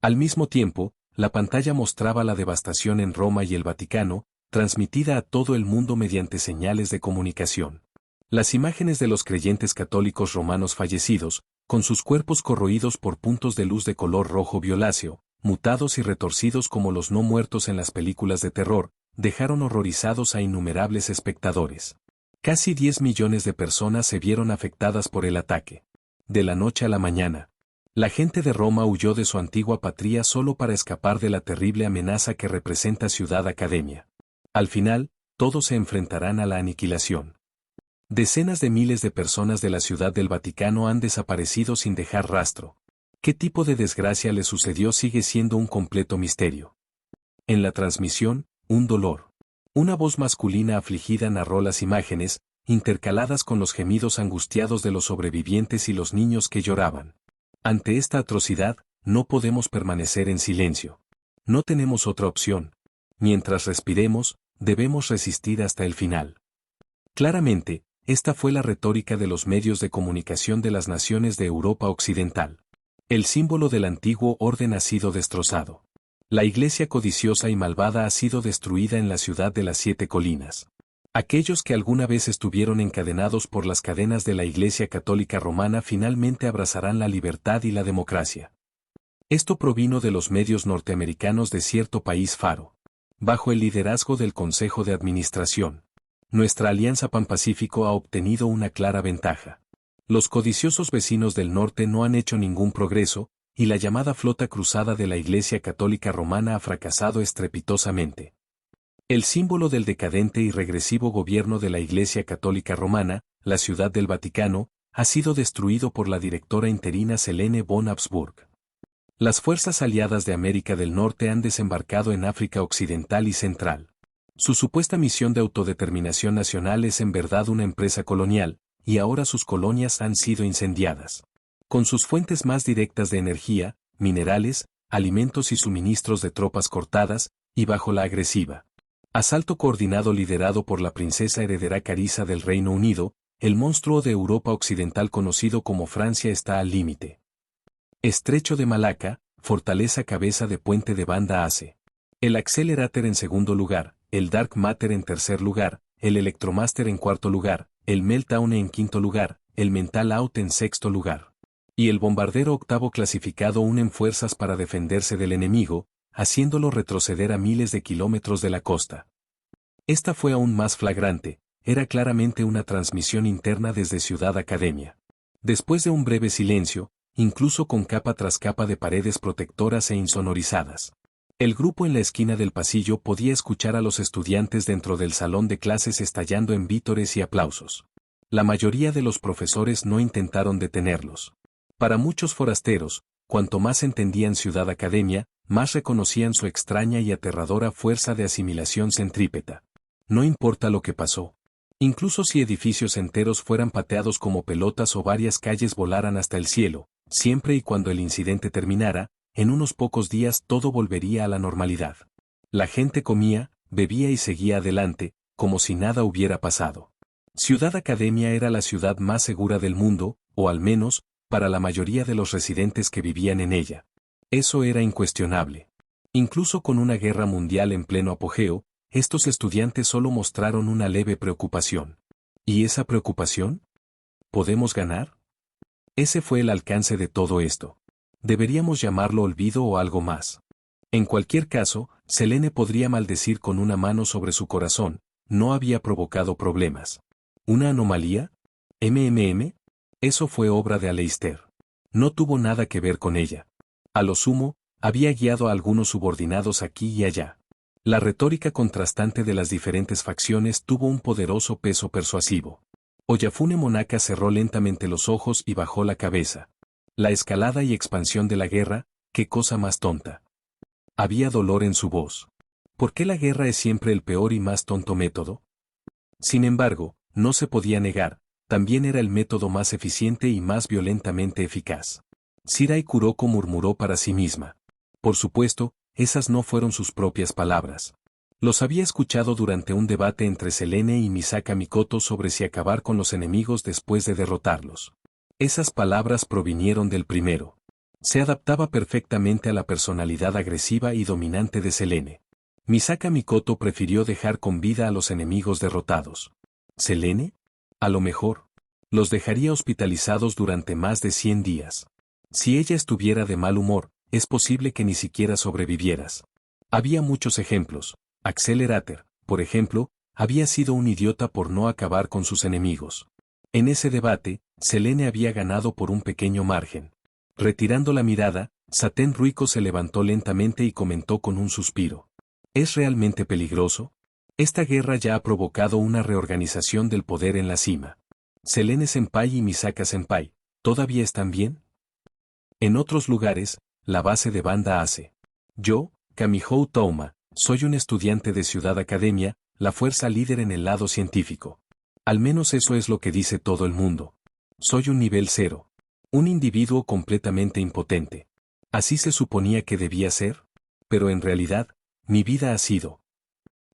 Al mismo tiempo, la pantalla mostraba la devastación en Roma y el Vaticano, transmitida a todo el mundo mediante señales de comunicación. Las imágenes de los creyentes católicos romanos fallecidos, con sus cuerpos corroídos por puntos de luz de color rojo violáceo, mutados y retorcidos como los no muertos en las películas de terror, dejaron horrorizados a innumerables espectadores. Casi 10 millones de personas se vieron afectadas por el ataque. De la noche a la mañana, la gente de Roma huyó de su antigua patria solo para escapar de la terrible amenaza que representa Ciudad Academia. Al final, todos se enfrentarán a la aniquilación. Decenas de miles de personas de la Ciudad del Vaticano han desaparecido sin dejar rastro. ¿Qué tipo de desgracia le sucedió sigue siendo un completo misterio? En la transmisión, un dolor. Una voz masculina afligida narró las imágenes, intercaladas con los gemidos angustiados de los sobrevivientes y los niños que lloraban. Ante esta atrocidad, no podemos permanecer en silencio. No tenemos otra opción. Mientras respiremos, debemos resistir hasta el final. Claramente, esta fue la retórica de los medios de comunicación de las naciones de Europa Occidental. El símbolo del antiguo orden ha sido destrozado. La iglesia codiciosa y malvada ha sido destruida en la ciudad de las 7 colinas. Aquellos que alguna vez estuvieron encadenados por las cadenas de la Iglesia Católica Romana finalmente abrazarán la libertad y la democracia. Esto provino de los medios norteamericanos de cierto país faro. Bajo el liderazgo del Consejo de Administración, nuestra Alianza Pan-Pacífico ha obtenido una clara ventaja. Los codiciosos vecinos del norte no han hecho ningún progreso, y la llamada flota cruzada de la Iglesia Católica Romana ha fracasado estrepitosamente. El símbolo del decadente y regresivo gobierno de la Iglesia Católica Romana, la Ciudad del Vaticano, ha sido destruido por la directora interina Selene von Habsburg. Las fuerzas aliadas de América del Norte han desembarcado en África Occidental y Central. Su supuesta misión de autodeterminación nacional es en verdad una empresa colonial, y ahora sus colonias han sido incendiadas. Con sus fuentes más directas de energía, minerales, alimentos y suministros de tropas cortadas, y bajo la agresiva asalto coordinado liderado por la princesa heredera Carissa del Reino Unido, el monstruo de Europa Occidental conocido como Francia está al límite. Estrecho de Malaca, fortaleza cabeza de puente de banda ACE. El Accelerator en segundo lugar, el Dark Matter en tercer lugar, el Electromaster en cuarto lugar, el Meltdown en quinto lugar, el Mental Out en sexto lugar. Y el bombardero octavo clasificado unen fuerzas para defenderse del enemigo, haciéndolo retroceder a miles de kilómetros de la costa. Esta fue aún más flagrante, era claramente una transmisión interna desde Ciudad Academia. Después de un breve silencio, incluso con capa tras capa de paredes protectoras e insonorizadas, el grupo en la esquina del pasillo podía escuchar a los estudiantes dentro del salón de clases estallando en vítores y aplausos. La mayoría de los profesores no intentaron detenerlos. Para muchos forasteros, cuanto más entendían Ciudad Academia, más reconocían su extraña y aterradora fuerza de asimilación centrípeta. No importa lo que pasó. Incluso si edificios enteros fueran pateados como pelotas o varias calles volaran hasta el cielo, siempre y cuando el incidente terminara, en unos pocos días todo volvería a la normalidad. La gente comía, bebía y seguía adelante, como si nada hubiera pasado. Ciudad Academia era la ciudad más segura del mundo, o al menos, para la mayoría de los residentes que vivían en ella. Eso era incuestionable. Incluso con una guerra mundial en pleno apogeo, estos estudiantes solo mostraron una leve preocupación. ¿Y esa preocupación? ¿Podemos ganar? Ese fue el alcance de todo esto. Deberíamos llamarlo olvido o algo más. En cualquier caso, Selene podría maldecir con una mano sobre su corazón, no había provocado problemas. ¿Una anomalía? ¿MMM? Eso fue obra de Aleister. No tuvo nada que ver con ella. A lo sumo, había guiado a algunos subordinados aquí y allá. La retórica contrastante de las diferentes facciones tuvo un poderoso peso persuasivo. Oyafune Monaka cerró lentamente los ojos y bajó la cabeza. La escalada y expansión de la guerra, qué cosa más tonta. Había dolor en su voz. ¿Por qué la guerra es siempre el peor y más tonto método? Sin embargo, no se podía negar, también era el método más eficiente y más violentamente eficaz. Shirai Kuroko murmuró para sí misma. Por supuesto, esas no fueron sus propias palabras. Los había escuchado durante un debate entre Selene y Misaka Mikoto sobre si acabar con los enemigos después de derrotarlos. Esas palabras provinieron del primero. Se adaptaba perfectamente a la personalidad agresiva y dominante de Selene. Misaka Mikoto prefirió dejar con vida a los enemigos derrotados. ¿Selene? A lo mejor. Los dejaría hospitalizados durante más de 100 días. Si ella estuviera de mal humor, es posible que ni siquiera sobrevivieras. Había muchos ejemplos. Accelerator, por ejemplo, había sido un idiota por no acabar con sus enemigos. En ese debate, Selene había ganado por un pequeño margen. Retirando la mirada, Saten Ruiko se levantó lentamente y comentó con un suspiro. ¿Es realmente peligroso? Esta guerra ya ha provocado una reorganización del poder en la cima. Selene Senpai y Misaka Senpai, ¿todavía están bien? En otros lugares, la base de banda hace. Yo, Kamihou Touma, soy un estudiante de Ciudad Academia, la fuerza líder en el lado científico. Al menos eso es lo que dice todo el mundo. Soy un nivel 0. Un individuo completamente impotente. ¿Así se suponía que debía ser? Pero en realidad, mi vida ha sido,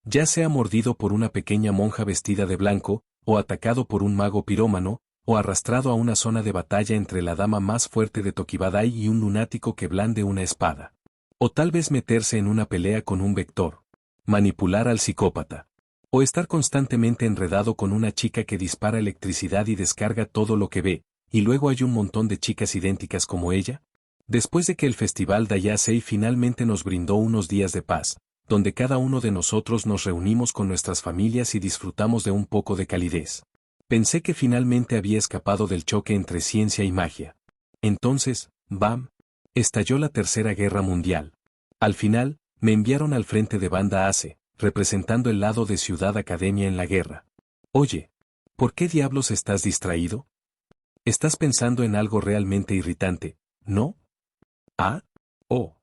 Ya sea mordido por una pequeña monja vestida de blanco, o atacado por un mago pirómano, o arrastrado a una zona de batalla entre la dama más fuerte de Tokibadai y un lunático que blande una espada. O tal vez meterse en una pelea con un vector. Manipular al psicópata. O estar constantemente enredado con una chica que dispara electricidad y descarga todo lo que ve, y luego hay un montón de chicas idénticas como ella. Después de que el festival Dayasei finalmente nos brindó unos días de paz, donde cada uno de nosotros nos reunimos con nuestras familias y disfrutamos de un poco de calidez. Pensé que finalmente había escapado del choque entre ciencia y magia. Entonces, ¡bam!, estalló la Tercera Guerra Mundial. Al final, me enviaron al frente de Banda Ace, representando el lado de Ciudad Academia en la guerra. Oye, ¿por qué diablos estás distraído? Estás pensando en algo realmente irritante, ¿no? Ah, oh.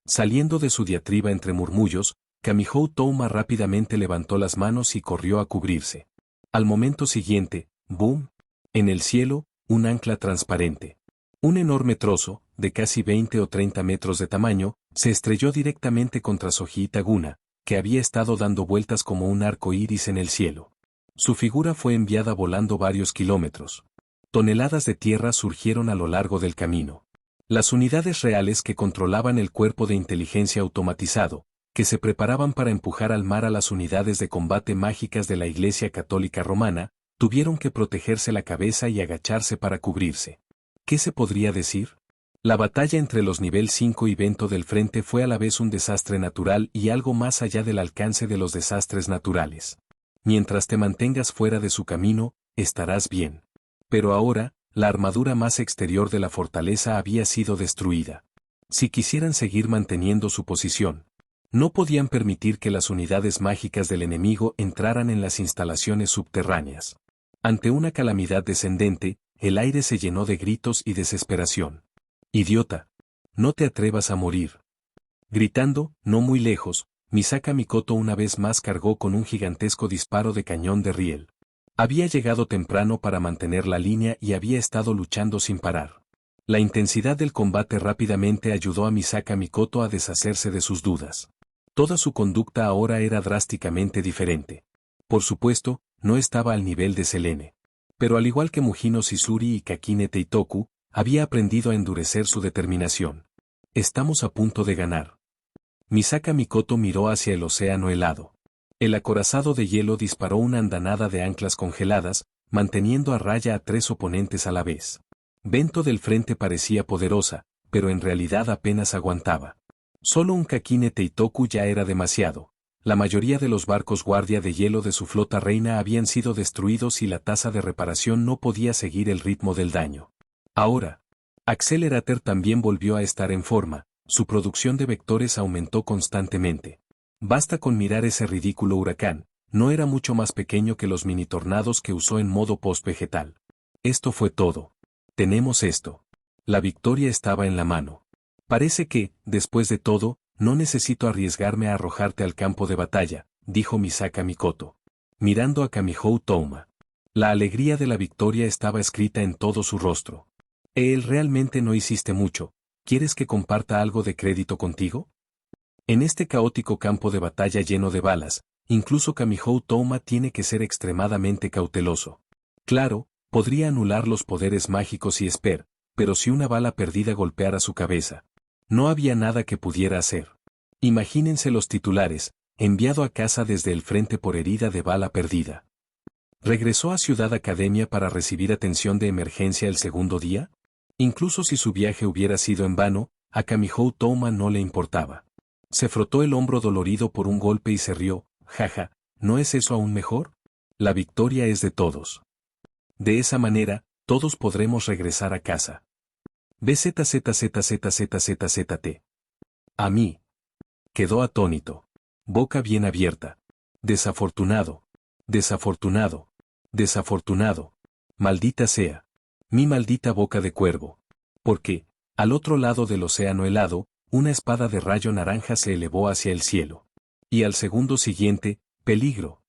Saliendo de su diatriba entre murmullos, Kamihou Touma rápidamente levantó las manos y corrió a cubrirse. Al momento siguiente, ¡boom! En el cielo, un ancla transparente. Un enorme trozo, de casi 20 o 30 metros de tamaño, se estrelló directamente contra Soji Itaguna, que había estado dando vueltas como un arco iris en el cielo. Su figura fue enviada volando varios kilómetros. Toneladas de tierra surgieron a lo largo del camino. Las unidades reales que controlaban el cuerpo de inteligencia automatizado, que se preparaban para empujar al mar a las unidades de combate mágicas de la Iglesia Católica Romana, tuvieron que protegerse la cabeza y agacharse para cubrirse. ¿Qué se podría decir? La batalla entre los nivel 5 y Vento del Frente fue a la vez un desastre natural y algo más allá del alcance de los desastres naturales. Mientras te mantengas fuera de su camino, estarás bien. Pero ahora, la armadura más exterior de la fortaleza había sido destruida. Si quisieran seguir manteniendo su posición, no podían permitir que las unidades mágicas del enemigo entraran en las instalaciones subterráneas. Ante una calamidad descendente, el aire se llenó de gritos y desesperación. «Idiota, no te atrevas a morir». Gritando, no muy lejos, Misaka Mikoto una vez más cargó con un gigantesco disparo de cañón de riel. Había llegado temprano para mantener la línea y había estado luchando sin parar. La intensidad del combate rápidamente ayudó a Misaka Mikoto a deshacerse de sus dudas. Toda su conducta ahora era drásticamente diferente. Por supuesto, no estaba al nivel de Selene. Pero al igual que Mujino Sisuri y Kakine Teitoku, había aprendido a endurecer su determinación. Estamos a punto de ganar. Misaka Mikoto miró hacia el océano helado. El acorazado de hielo disparó una andanada de anclas congeladas, manteniendo a raya a 3 oponentes a la vez. Vento del Frente parecía poderosa, pero en realidad apenas aguantaba. Solo un Kakine Teitoku ya era demasiado. La mayoría de los barcos guardia de hielo de su flota reina habían sido destruidos y la tasa de reparación no podía seguir el ritmo del daño. Ahora, Accelerator también volvió a estar en forma, su producción de vectores aumentó constantemente. Basta con mirar ese ridículo huracán, no era mucho más pequeño que los mini tornados que usó en modo post-vegetal. Esto fue todo. Tenemos esto. La victoria estaba en la mano. Parece que, después de todo, no necesito arriesgarme a arrojarte al campo de batalla, dijo Misaka Mikoto. Mirando a Kamihou Touma. La alegría de la victoria estaba escrita en todo su rostro. Él realmente no hiciste mucho, ¿quieres que comparta algo de crédito contigo? En este caótico campo de batalla lleno de balas, incluso Kamihou Touma tiene que ser extremadamente cauteloso. Claro, podría anular los poderes mágicos y Esper, pero si una bala perdida golpeara su cabeza, no había nada que pudiera hacer. Imagínense los titulares, enviado a casa desde el frente por herida de bala perdida. ¿Regresó a Ciudad Academia para recibir atención de emergencia el segundo día? Incluso si su viaje hubiera sido en vano, a Kamihou Touma no le importaba. Se frotó el hombro dolorido por un golpe y se rió, jaja, ¿no es eso aún mejor? La victoria es de todos. De esa manera, todos podremos regresar a casa. BZZZZZZZZT. A mí. Quedó atónito. Boca bien abierta. Desafortunado. Desafortunado. Desafortunado. Maldita sea. Mi maldita boca de cuervo. Porque, al otro lado del océano helado, una espada de rayo naranja se elevó hacia el cielo. Y al segundo siguiente, peligro.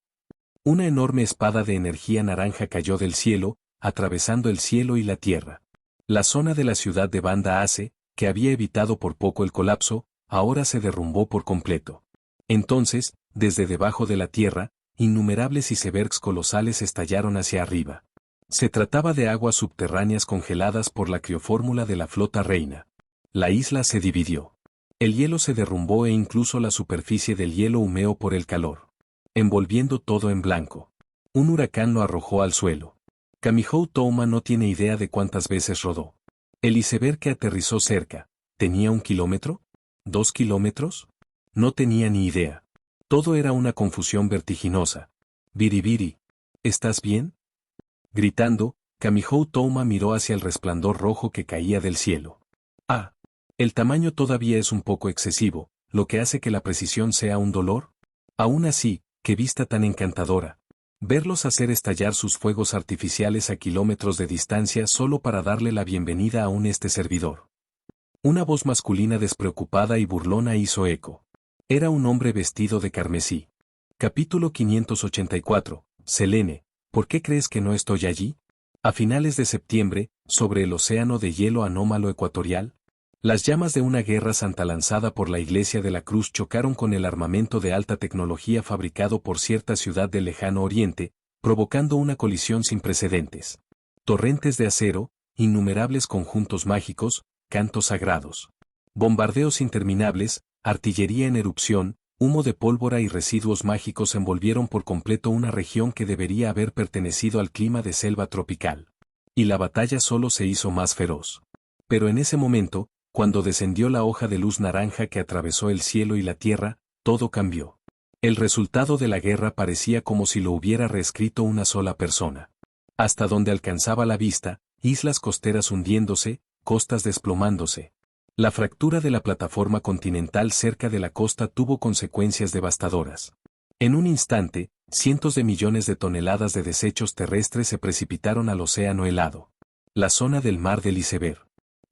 Una enorme espada de energía naranja cayó del cielo, atravesando el cielo y la tierra. La zona de la ciudad de Banda Ace, que había evitado por poco el colapso, ahora se derrumbó por completo. Entonces, desde debajo de la tierra, innumerables icebergs colosales estallaron hacia arriba. Se trataba de aguas subterráneas congeladas por la criofórmula de la flota reina. La isla se dividió. El hielo se derrumbó e incluso la superficie del hielo humeó por el calor, envolviendo todo en blanco. Un huracán lo arrojó al suelo. Kamihou Touma no tiene idea de cuántas veces rodó. El iceberg que aterrizó cerca, ¿tenía 1 kilómetro? ¿2 kilómetros? No tenía ni idea. Todo era una confusión vertiginosa. Biribiri, ¿estás bien? Gritando, Kamihou Touma miró hacia el resplandor rojo que caía del cielo. Ah, el tamaño todavía es un poco excesivo, lo que hace que la precisión sea un dolor. Aún así, qué vista tan encantadora. Verlos hacer estallar sus fuegos artificiales a kilómetros de distancia solo para darle la bienvenida a un servidor. Una voz masculina despreocupada y burlona hizo eco. Era un hombre vestido de carmesí. Capítulo 584. Selene, ¿por qué crees que no estoy allí? A finales de septiembre, sobre el océano de hielo anómalo ecuatorial, las llamas de una guerra santa lanzada por la Iglesia de la Cruz chocaron con el armamento de alta tecnología fabricado por cierta ciudad del lejano oriente, provocando una colisión sin precedentes. Torrentes de acero, innumerables conjuntos mágicos, cantos sagrados. Bombardeos interminables, artillería en erupción, humo de pólvora y residuos mágicos envolvieron por completo una región que debería haber pertenecido al clima de selva tropical. Y la batalla solo se hizo más feroz. Pero en ese momento, cuando descendió la hoja de luz naranja que atravesó el cielo y la tierra, todo cambió. El resultado de la guerra parecía como si lo hubiera reescrito una sola persona. Hasta donde alcanzaba la vista, islas costeras hundiéndose, costas desplomándose. La fractura de la plataforma continental cerca de la costa tuvo consecuencias devastadoras. En un instante, cientos de millones de toneladas de desechos terrestres se precipitaron al océano helado. La zona del mar del iceberg,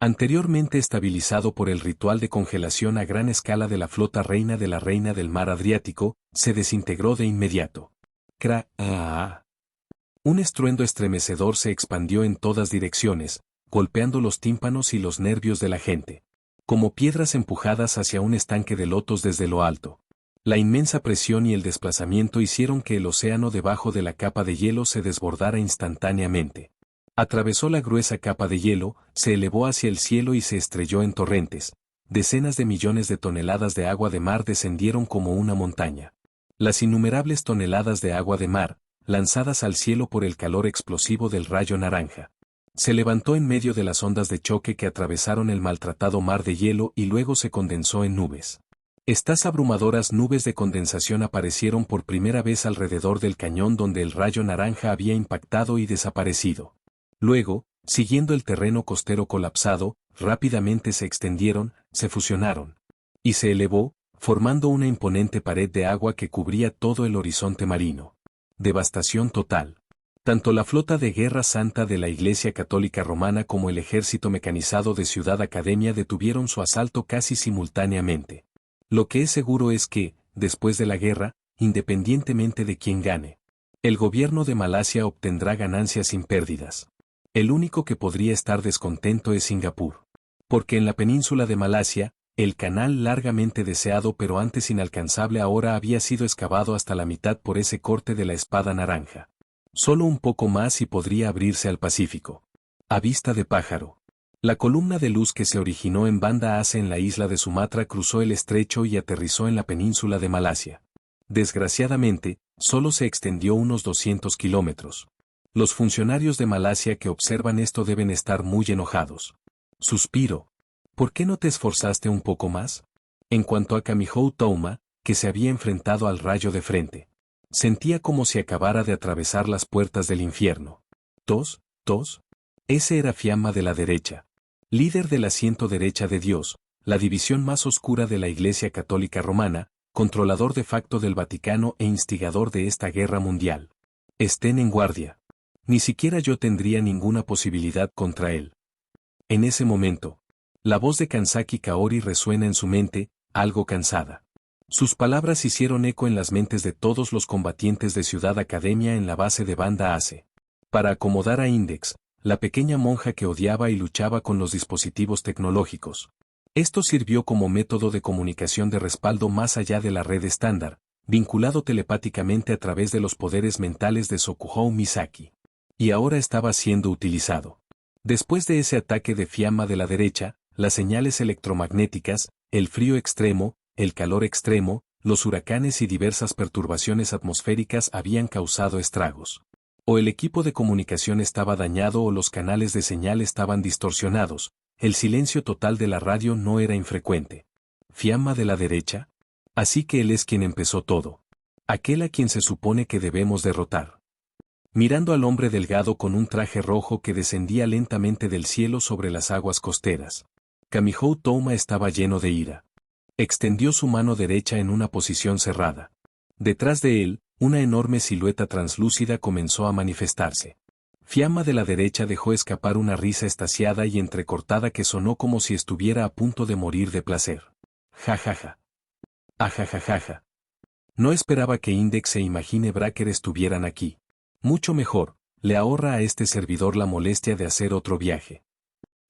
anteriormente estabilizado por el ritual de congelación a gran escala de la flota reina de la Reina del Mar Adriático, se desintegró de inmediato. Un estruendo estremecedor se expandió en todas direcciones, golpeando los tímpanos y los nervios de la gente. Como piedras empujadas hacia un estanque de lotos desde lo alto. La inmensa presión y el desplazamiento hicieron que el océano debajo de la capa de hielo se desbordara instantáneamente. Atravesó la gruesa capa de hielo, se elevó hacia el cielo y se estrelló en torrentes. Decenas de millones de toneladas de agua de mar descendieron como una montaña. Las innumerables toneladas de agua de mar, lanzadas al cielo por el calor explosivo del rayo naranja. Se levantó en medio de las ondas de choque que atravesaron el maltratado mar de hielo y luego se condensó en nubes. Estas abrumadoras nubes de condensación aparecieron por primera vez alrededor del cañón donde el rayo naranja había impactado y desaparecido. Luego, siguiendo el terreno costero colapsado, rápidamente se extendieron, se fusionaron. Y se elevó, formando una imponente pared de agua que cubría todo el horizonte marino. Devastación total. Tanto la flota de guerra santa de la Iglesia Católica Romana como el ejército mecanizado de Ciudad Academia detuvieron su asalto casi simultáneamente. Lo que es seguro es que, después de la guerra, independientemente de quién gane, el gobierno de Malasia obtendrá ganancias sin pérdidas. El único que podría estar descontento es Singapur. Porque en la península de Malasia, el canal largamente deseado pero antes inalcanzable ahora había sido excavado hasta la mitad por ese corte de la espada naranja. Solo un poco más y podría abrirse al Pacífico. A vista de pájaro. La columna de luz que se originó en Banda Aceh en la isla de Sumatra cruzó el estrecho y aterrizó en la península de Malasia. Desgraciadamente, solo se extendió unos 200 kilómetros. Los funcionarios de Malasia que observan esto deben estar muy enojados. Suspiro. ¿Por qué no te esforzaste un poco más? En cuanto a Kamihou Touma, que se había enfrentado al rayo de frente. Sentía como si acabara de atravesar las puertas del infierno. Tos. Ese era Fiamma de la derecha. Líder del asiento derecha de Dios, la división más oscura de la Iglesia Católica Romana, controlador de facto del Vaticano e instigador de esta guerra mundial. Estén en guardia. Ni siquiera yo tendría ninguna posibilidad contra él. En ese momento, la voz de Kansaki Kaori resuena en su mente, algo cansada. Sus palabras hicieron eco en las mentes de todos los combatientes de Ciudad Academia en la base de Banda Aceh. Para acomodar a Index, la pequeña monja que odiaba y luchaba con los dispositivos tecnológicos. Esto sirvió como método de comunicación de respaldo más allá de la red estándar, vinculado telepáticamente a través de los poderes mentales de Sokuhou Misaki. Y ahora estaba siendo utilizado. Después de ese ataque de Fiamma de la derecha, las señales electromagnéticas, el frío extremo, el calor extremo, los huracanes y diversas perturbaciones atmosféricas habían causado estragos. O el equipo de comunicación estaba dañado o los canales de señal estaban distorsionados, el silencio total de la radio no era infrecuente. ¿Fiamma de la derecha? Así que él es quien empezó todo. Aquel a quien se supone que debemos derrotar. Mirando al hombre delgado con un traje rojo que descendía lentamente del cielo sobre las aguas costeras. Kamihou Touma estaba lleno de ira. Extendió su mano derecha en una posición cerrada. Detrás de él, una enorme silueta translúcida comenzó a manifestarse. Fiamma de la derecha dejó escapar una risa estaciada y entrecortada que sonó como si estuviera a punto de morir de placer. Ja ja ja. Ajajajaja. No esperaba que Index e Imagine Bracker estuvieran aquí. Mucho mejor, le ahorra a este servidor la molestia de hacer otro viaje.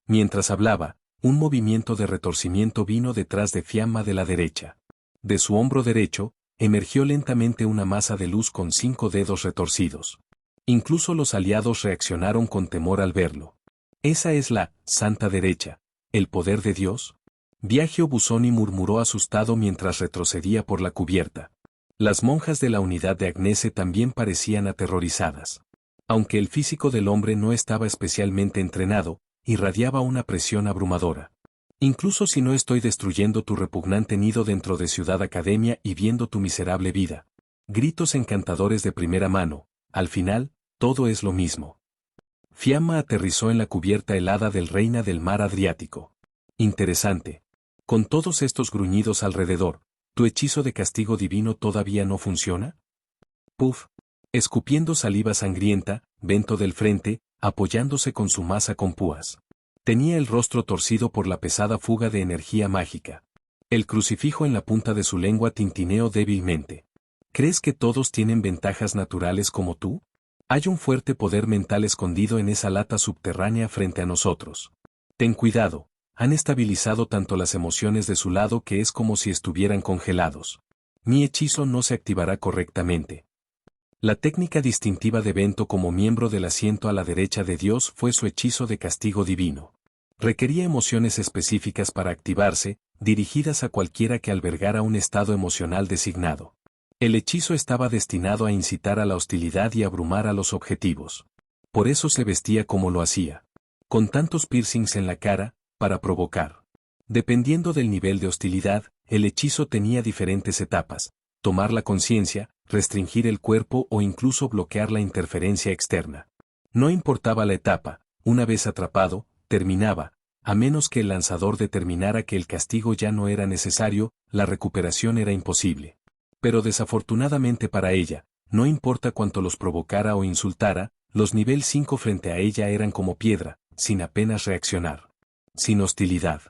Mientras hablaba, un movimiento de retorcimiento vino detrás de Fiamma de la derecha. De su hombro derecho, emergió lentamente una masa de luz con 5 dedos retorcidos. Incluso los aliados reaccionaron con temor al verlo. ¿Esa es la Santa Derecha, el poder de Dios? Biagio Busoni murmuró asustado mientras retrocedía por la cubierta. Las monjas de la unidad de Agnese también parecían aterrorizadas. Aunque el físico del hombre no estaba especialmente entrenado, irradiaba una presión abrumadora. Incluso si no estoy destruyendo tu repugnante nido dentro de Ciudad Academia y viendo tu miserable vida. Gritos encantadores de primera mano, al final, todo es lo mismo. Fiamma aterrizó en la cubierta helada del Reina del Mar Adriático. Interesante. Con todos estos gruñidos alrededor, ¿tu hechizo de castigo divino todavía no funciona? Puff. Escupiendo saliva sangrienta, Vento del frente, apoyándose con su masa con púas. Tenía el rostro torcido por la pesada fuga de energía mágica. El crucifijo en la punta de su lengua tintineó débilmente. ¿Crees que todos tienen ventajas naturales como tú? Hay un fuerte poder mental escondido en esa lata subterránea frente a nosotros. Ten cuidado. Han estabilizado tanto las emociones de su lado que es como si estuvieran congelados. Mi hechizo no se activará correctamente. La técnica distintiva de Vento como miembro del asiento a la derecha de Dios fue su hechizo de castigo divino. Requería emociones específicas para activarse, dirigidas a cualquiera que albergara un estado emocional designado. El hechizo estaba destinado a incitar a la hostilidad y abrumar a los objetivos. Por eso se vestía como lo hacía. Con tantos piercings en la cara, para provocar. Dependiendo del nivel de hostilidad, el hechizo tenía diferentes etapas: tomar la conciencia, restringir el cuerpo o incluso bloquear la interferencia externa. No importaba la etapa, una vez atrapado, terminaba, a menos que el lanzador determinara que el castigo ya no era necesario, la recuperación era imposible. Pero desafortunadamente para ella, no importa cuánto los provocara o insultara, los nivel 5 frente a ella eran como piedra, sin apenas reaccionar. Sin hostilidad.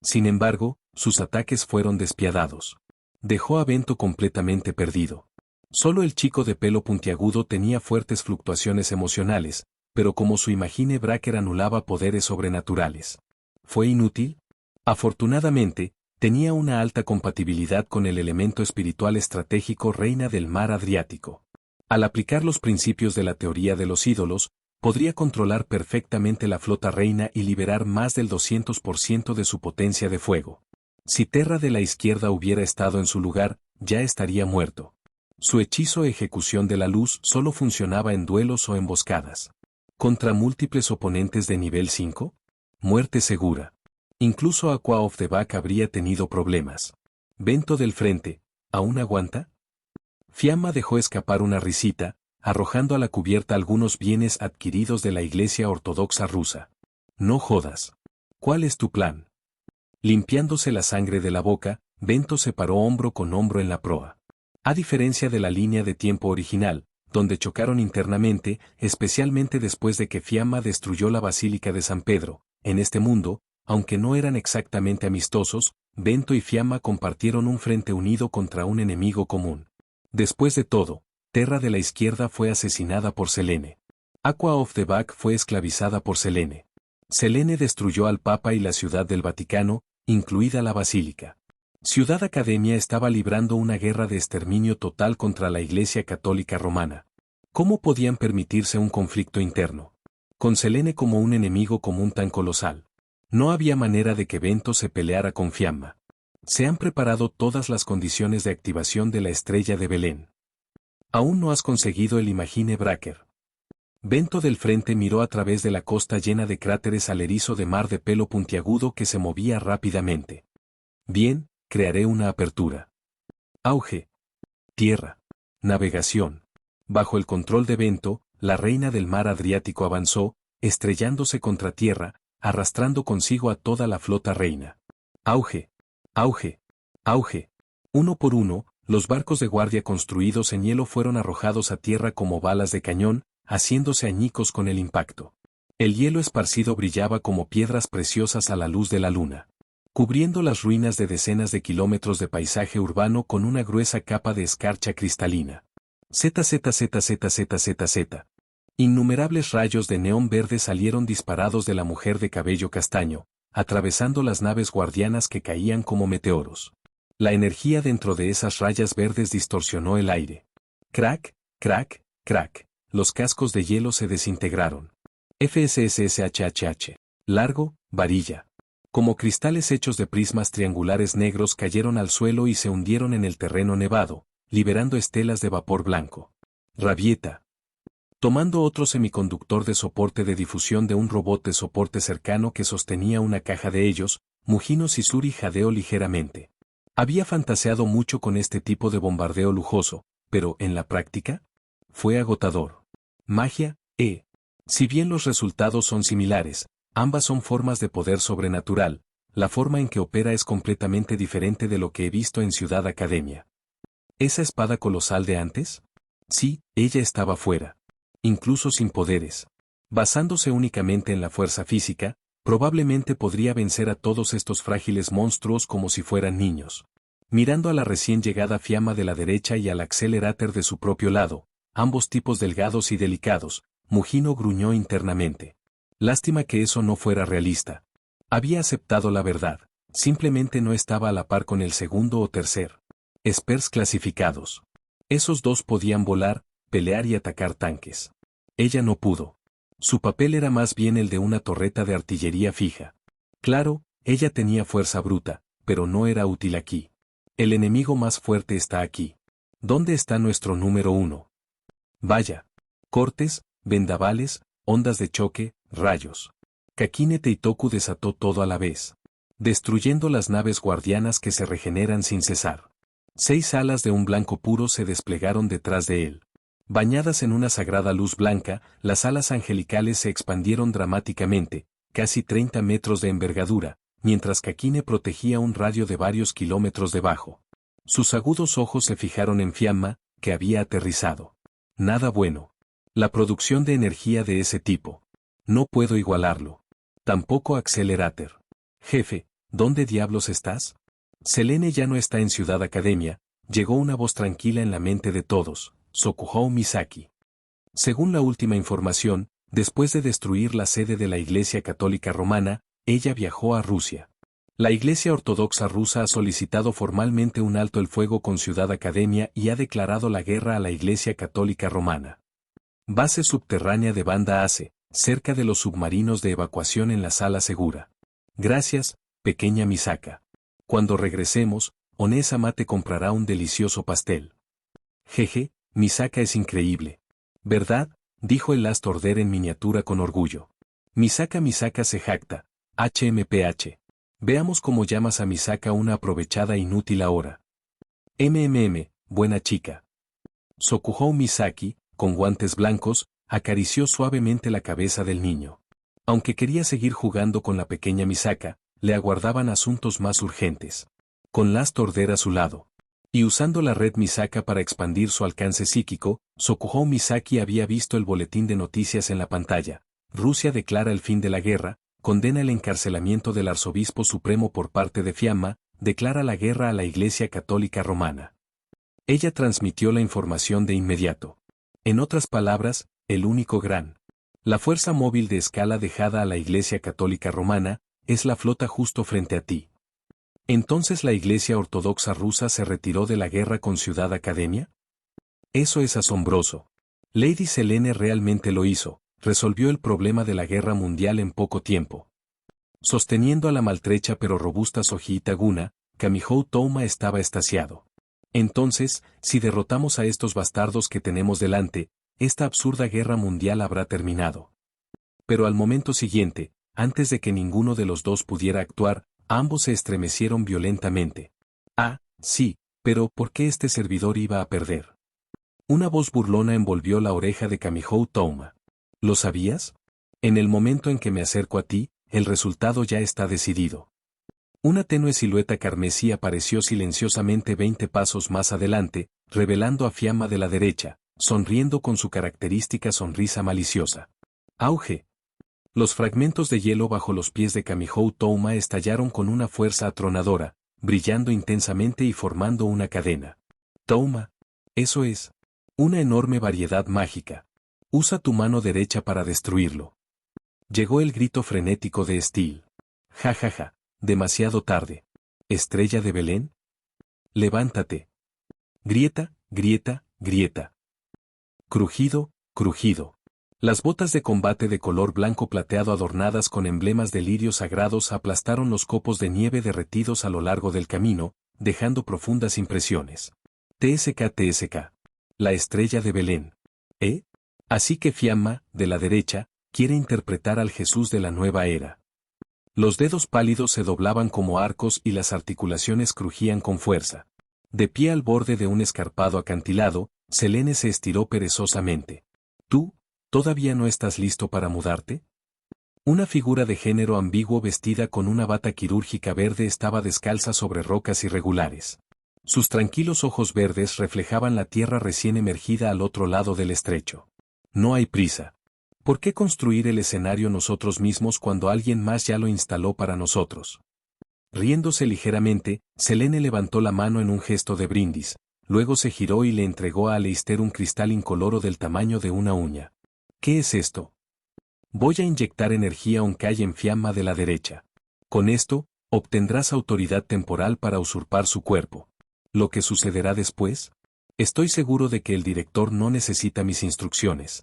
Sin embargo, sus ataques fueron despiadados. Dejó a Vento completamente perdido. Solo el chico de pelo puntiagudo tenía fuertes fluctuaciones emocionales, pero como su Imagine Bracker anulaba poderes sobrenaturales. ¿Fue inútil? Afortunadamente, tenía una alta compatibilidad con el elemento espiritual estratégico Reina del Mar Adriático. Al aplicar los principios de la teoría de los ídolos, podría controlar perfectamente la flota reina y liberar más del 200% de su potencia de fuego. Si Terra de la izquierda hubiera estado en su lugar, ya estaría muerto. Su hechizo Ejecución de la Luz solo funcionaba en duelos o emboscadas. ¿Contra múltiples oponentes de nivel 5? Muerte segura. Incluso Aqua of the Back habría tenido problemas. Vento del frente, ¿aún aguanta? Fiamma dejó escapar una risita, arrojando a la cubierta algunos bienes adquiridos de la Iglesia Ortodoxa rusa. No jodas. ¿Cuál es tu plan? Limpiándose la sangre de la boca, Vento se paró hombro con hombro en la proa. A diferencia de la línea de tiempo original, donde chocaron internamente, especialmente después de que Fiamma destruyó la Basílica de San Pedro, en este mundo, aunque no eran exactamente amistosos, Vento y Fiamma compartieron un frente unido contra un enemigo común. Después de todo, Terra de la izquierda fue asesinada por Selene. Aqua of the Back fue esclavizada por Selene. Selene destruyó al Papa y la Ciudad del Vaticano, incluida la basílica. Ciudad Academia estaba librando una guerra de exterminio total contra la Iglesia Católica Romana. ¿Cómo podían permitirse un conflicto interno? Con Selene como un enemigo común tan colosal. No había manera de que Bento se peleara con Fiamma. Se han preparado todas las condiciones de activación de la estrella de Belén. Aún no has conseguido el Imagine Bracker. Bento del frente miró a través de la costa llena de cráteres al erizo de mar de pelo puntiagudo que se movía rápidamente. Bien, crearé una apertura. Auge. Tierra. Navegación. Bajo el control de Bento, la reina del mar Adriático avanzó, estrellándose contra tierra, arrastrando consigo a toda la flota reina. Auge. Auge. Auge. Uno por uno, los barcos de guardia construidos en hielo fueron arrojados a tierra como balas de cañón, haciéndose añicos con el impacto. El hielo esparcido brillaba como piedras preciosas a la luz de la luna, cubriendo las ruinas de decenas de kilómetros de paisaje urbano con una gruesa capa de escarcha cristalina. ZZZZZZZ. Innumerables rayos de neón verde salieron disparados de la mujer de cabello castaño, atravesando las naves guardianas que caían como meteoros. La energía dentro de esas rayas verdes distorsionó el aire. Crack, crack, crack. Los cascos de hielo se desintegraron. FSSSHHH. Largo, varilla. Como cristales hechos de prismas triangulares negros cayeron al suelo y se hundieron en el terreno nevado, liberando estelas de vapor blanco. Rabieta. Tomando otro semiconductor de soporte de difusión de un robot de soporte cercano que sostenía una caja de ellos, Mujino Sisuri jadeó ligeramente. Había fantaseado mucho con este tipo de bombardeo lujoso, pero en la práctica, fue agotador. Magia, Si bien los resultados son similares, ambas son formas de poder sobrenatural, la forma en que opera es completamente diferente de lo que he visto en Ciudad Academia. ¿Esa espada colosal de antes? Sí, ella estaba fuera. Incluso sin poderes. Basándose únicamente en la fuerza física, probablemente podría vencer a todos estos frágiles monstruos como si fueran niños. Mirando a la recién llegada Fiamma de la derecha y al Accelerator de su propio lado, ambos tipos delgados y delicados, Mujino gruñó internamente. Lástima que eso no fuera realista. Había aceptado la verdad, simplemente no estaba a la par con el segundo o tercer Spers clasificados. Esos dos podían volar, pelear y atacar tanques. Ella no pudo. Su papel era más bien el de una torreta de artillería fija. Claro, ella tenía fuerza bruta, pero no era útil aquí. El enemigo más fuerte está aquí. ¿Dónde está nuestro número 1? Vaya. Cortes, vendavales, ondas de choque, rayos. Kakine Teitoku desató todo a la vez, destruyendo las naves guardianas que se regeneran sin cesar. 6 alas de un blanco puro se desplegaron detrás de él. Bañadas en una sagrada luz blanca, las alas angelicales se expandieron dramáticamente, casi 30 metros de envergadura, mientras Kakine protegía un radio de varios kilómetros debajo. Sus agudos ojos se fijaron en Fiamma, que había aterrizado. Nada bueno. La producción de energía de ese tipo. No puedo igualarlo. Tampoco Accelerator. Jefe, ¿dónde diablos estás? Selene ya no está en Ciudad Academia, llegó una voz tranquila en la mente de todos, Sokuhou Misaki. Según la última información, después de destruir la sede de la Iglesia Católica Romana, ella viajó a Rusia. La Iglesia Ortodoxa rusa ha solicitado formalmente un alto el fuego con Ciudad Academia y ha declarado la guerra a la Iglesia Católica Romana. Base subterránea de Banda Ace, cerca de los submarinos de evacuación en la sala segura. Gracias, pequeña Misaka. Cuando regresemos, Onesama te comprará un delicioso pastel. Jeje, Misaka es increíble. ¿Verdad? Dijo el Last Order en miniatura con orgullo. Misaka se jacta. HMPH. Veamos cómo llamas a Misaka una aprovechada e inútil ahora. Buena chica. Sokuhou Misaki, con guantes blancos, acarició suavemente la cabeza del niño. Aunque quería seguir jugando con la pequeña Misaka, le aguardaban asuntos más urgentes. Con Last Order a su lado. Y usando la red Misaka para expandir su alcance psíquico, Sokuhou Misaki había visto el boletín de noticias en la pantalla. Rusia declara el fin de la guerra, condena el encarcelamiento del arzobispo supremo por parte de Fiamma, declara la guerra a la Iglesia Católica Romana. Ella transmitió la información de inmediato. En otras palabras, el único gran. La fuerza móvil de escala dejada a la Iglesia Católica Romana, es la flota justo frente a ti. ¿Entonces la Iglesia Ortodoxa rusa se retiró de la guerra con Ciudad Academia? Eso es asombroso. Lady Selene realmente lo hizo, resolvió el problema de la guerra mundial en poco tiempo. Sosteniendo a la maltrecha pero robusta Sojita Guna, Kamihou Touma estaba extasiado. Entonces, si derrotamos a estos bastardos que tenemos delante, esta absurda guerra mundial habrá terminado. Pero al momento siguiente, antes de que ninguno de los dos pudiera actuar, ambos se estremecieron violentamente. Ah, sí, pero ¿por qué este servidor iba a perder? Una voz burlona envolvió la oreja de Kamihou Touma. ¿Lo sabías? En el momento en que me acerco a ti, el resultado ya está decidido. Una tenue silueta carmesí apareció silenciosamente 20 pasos más adelante, revelando a Fiamma de la derecha, sonriendo con su característica sonrisa maliciosa. ¡Auge! Los fragmentos de hielo bajo los pies de Kamihou Touma estallaron con una fuerza atronadora, brillando intensamente y formando una cadena. Touma, eso es. Una enorme variedad mágica. Usa tu mano derecha para destruirlo. Llegó el grito frenético de Steel. Ja ja ja, demasiado tarde. ¿Estrella de Belén? Levántate. Grieta, grieta, grieta. Crujido, crujido. Las botas de combate de color blanco plateado adornadas con emblemas de lirios sagrados aplastaron los copos de nieve derretidos a lo largo del camino, dejando profundas impresiones. TSK TSK. La estrella de Belén. ¿Eh? Así que Fiamma, de la derecha, quiere interpretar al Jesús de la nueva era. Los dedos pálidos se doblaban como arcos y las articulaciones crujían con fuerza. De pie al borde de un escarpado acantilado, Selene se estiró perezosamente. ¿Tú, todavía no estás listo para mudarte? Una figura de género ambiguo vestida con una bata quirúrgica verde estaba descalza sobre rocas irregulares. Sus tranquilos ojos verdes reflejaban la tierra recién emergida al otro lado del estrecho. No hay prisa. ¿Por qué construir el escenario nosotros mismos cuando alguien más ya lo instaló para nosotros? Riéndose ligeramente, Selene levantó la mano en un gesto de brindis, luego se giró y le entregó a Aleister un cristal incoloro del tamaño de una uña. ¿Qué es esto? Voy a inyectar energía Onkai en Fiamma de la derecha. Con esto, obtendrás autoridad temporal para usurpar su cuerpo. ¿Lo que sucederá después? Estoy seguro de que el director no necesita mis instrucciones.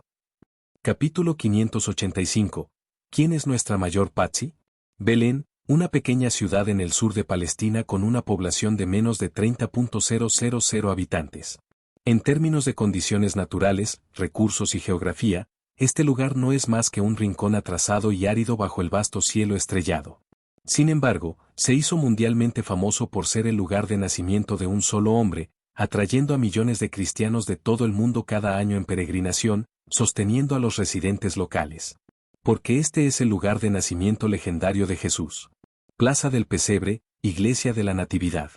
Capítulo 585. ¿Quién es nuestra mayor Patsy? Belén, una pequeña ciudad en el sur de Palestina con una población de menos de 30.000 habitantes. En términos de condiciones naturales, recursos y geografía, este lugar no es más que un rincón atrasado y árido bajo el vasto cielo estrellado. Sin embargo, se hizo mundialmente famoso por ser el lugar de nacimiento de un solo hombre, atrayendo a millones de cristianos de todo el mundo cada año en peregrinación, sosteniendo a los residentes locales. Porque este es el lugar de nacimiento legendario de Jesús. Plaza del Pesebre, Iglesia de la Natividad.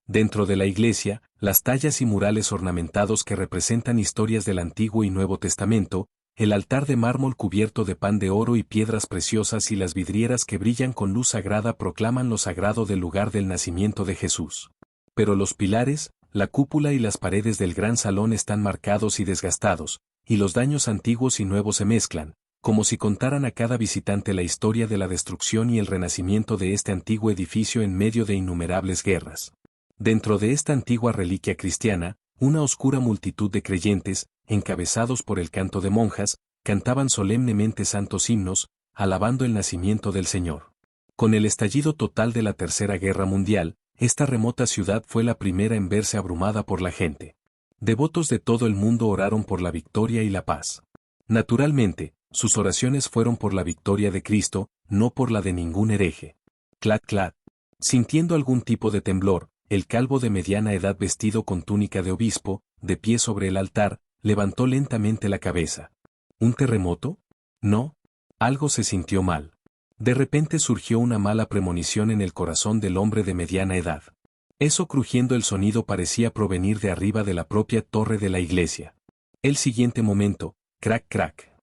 Dentro de la iglesia, las tallas y murales ornamentados que representan historias del Antiguo y Nuevo Testamento, el altar de mármol cubierto de pan de oro y piedras preciosas y las vidrieras que brillan con luz sagrada proclaman lo sagrado del lugar del nacimiento de Jesús. Pero los pilares, la cúpula y las paredes del gran salón están marcados y desgastados, y los daños antiguos y nuevos se mezclan, como si contaran a cada visitante la historia de la destrucción y el renacimiento de este antiguo edificio en medio de innumerables guerras. Dentro de esta antigua reliquia cristiana, una oscura multitud de creyentes, encabezados por el canto de monjas, cantaban solemnemente santos himnos, alabando el nacimiento del Señor. Con el estallido total de la Tercera Guerra Mundial, esta remota ciudad fue la primera en verse abrumada por la gente. Devotos de todo el mundo oraron por la victoria y la paz. Naturalmente, sus oraciones fueron por la victoria de Cristo, no por la de ningún hereje. Clac clac. Sintiendo algún tipo de temblor, el calvo de mediana edad vestido con túnica de obispo, de pie sobre el altar, levantó lentamente la cabeza. ¿Un terremoto? No. Algo se sintió mal. De repente surgió una mala premonición en el corazón del hombre de mediana edad. Eso crujiendo el sonido parecía provenir de arriba de la propia torre de la iglesia. El siguiente momento, crac crac.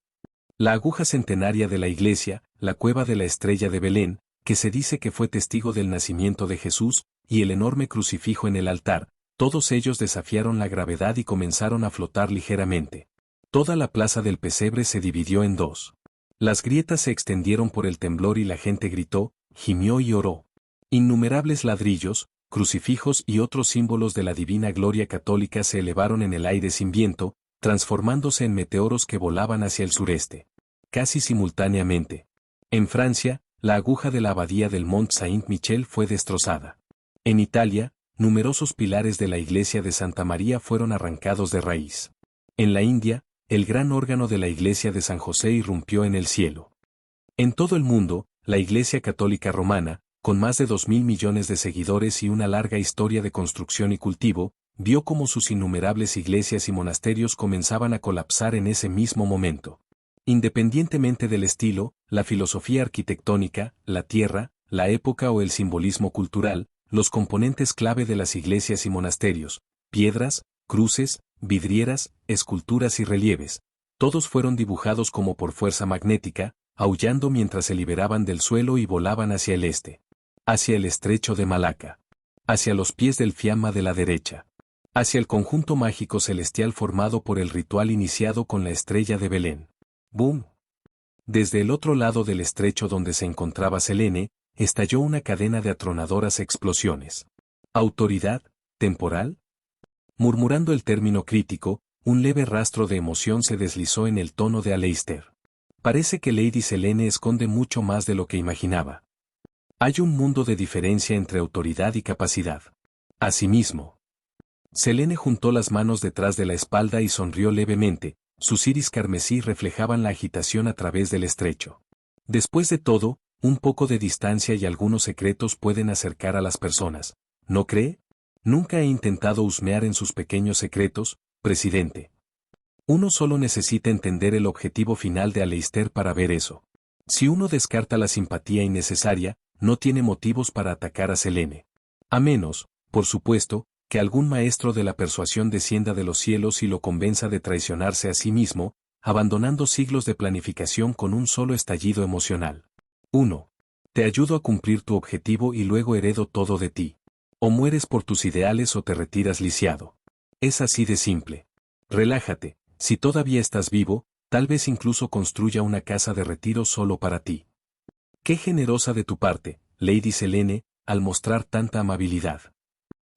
La aguja centenaria de la iglesia, la cueva de la estrella de Belén, que se dice que fue testigo del nacimiento de Jesús, y el enorme crucifijo en el altar, todos ellos desafiaron la gravedad y comenzaron a flotar ligeramente. Toda la plaza del pesebre se dividió en dos. Las grietas se extendieron por el temblor y la gente gritó, gimió y oró. Innumerables ladrillos, crucifijos y otros símbolos de la divina gloria católica se elevaron en el aire sin viento, transformándose en meteoros que volaban hacia el sureste. Casi simultáneamente. En Francia, la aguja de la abadía del Mont Saint-Michel fue destrozada. En Italia, numerosos pilares de la iglesia de Santa María fueron arrancados de raíz. En la India, el gran órgano de la iglesia de San José irrumpió en el cielo. En todo el mundo, la Iglesia Católica Romana, con más de 2.000 millones de seguidores y una larga historia de construcción y cultivo, vio cómo sus innumerables iglesias y monasterios comenzaban a colapsar en ese mismo momento. Independientemente del estilo, la filosofía arquitectónica, la tierra, la época o el simbolismo cultural, los componentes clave de las iglesias y monasterios, piedras, cruces, vidrieras, esculturas y relieves, todos fueron dibujados como por fuerza magnética, aullando mientras se liberaban del suelo y volaban hacia el este. Hacia el estrecho de Malaca. Hacia los pies del Fiamma de la derecha. Hacia el conjunto mágico celestial formado por el ritual iniciado con la estrella de Belén. ¡Boom! Desde el otro lado del estrecho donde se encontraba Selene, estalló una cadena de atronadoras explosiones. ¿Autoridad? ¿Temporal? Murmurando el término crítico, un leve rastro de emoción se deslizó en el tono de Aleister. Parece que Lady Selene esconde mucho más de lo que imaginaba. Hay un mundo de diferencia entre autoridad y capacidad. Asimismo, Selene juntó las manos detrás de la espalda y sonrió levemente, sus iris carmesí reflejaban la agitación a través del estrecho. Después de todo, un poco de distancia y algunos secretos pueden acercar a las personas, ¿no cree? Nunca he intentado husmear en sus pequeños secretos, presidente. Uno solo necesita entender el objetivo final de Aleister para ver eso. Si uno descarta la simpatía innecesaria, no tiene motivos para atacar a Selene. A menos, por supuesto, que algún maestro de la persuasión descienda de los cielos y lo convenza de traicionarse a sí mismo, abandonando siglos de planificación con un solo estallido emocional. 1. Te ayudo a cumplir tu objetivo y luego heredo todo de ti. O mueres por tus ideales o te retiras lisiado. Es así de simple. Relájate, si todavía estás vivo, tal vez incluso construya una casa de retiro solo para ti. Qué generosa de tu parte, Lady Selene, al mostrar tanta amabilidad.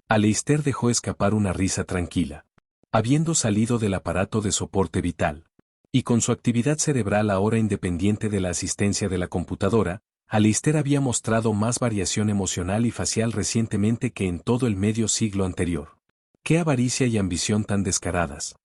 Aleister dejó escapar una risa tranquila. Habiendo salido del aparato de soporte vital, y con su actividad cerebral ahora independiente de la asistencia de la computadora, Aleister había mostrado más variación emocional y facial recientemente que en todo el medio siglo anterior. ¡Qué avaricia y ambición tan descaradas!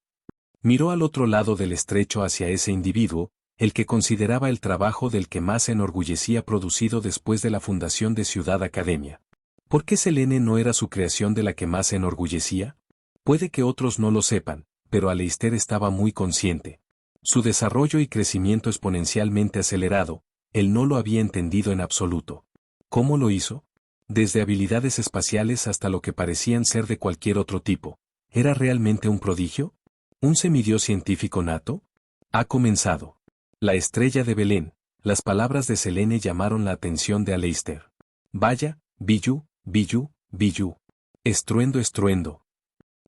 Miró al otro lado del estrecho hacia ese individuo, el que consideraba el trabajo del que más se enorgullecía producido después de la fundación de Ciudad Academia. ¿Por qué Selene no era su creación de la que más se enorgullecía? Puede que otros no lo sepan, pero Aleister estaba muy consciente. Su desarrollo y crecimiento exponencialmente acelerado, él no lo había entendido en absoluto. ¿Cómo lo hizo? Desde habilidades espaciales hasta lo que parecían ser de cualquier otro tipo. ¿Era realmente un prodigio? ¿Un semidios científico nato? Ha comenzado. La estrella de Belén. Las palabras de Selene llamaron la atención de Aleister. Vaya, Biju, Biju, Biju. Estruendo, estruendo.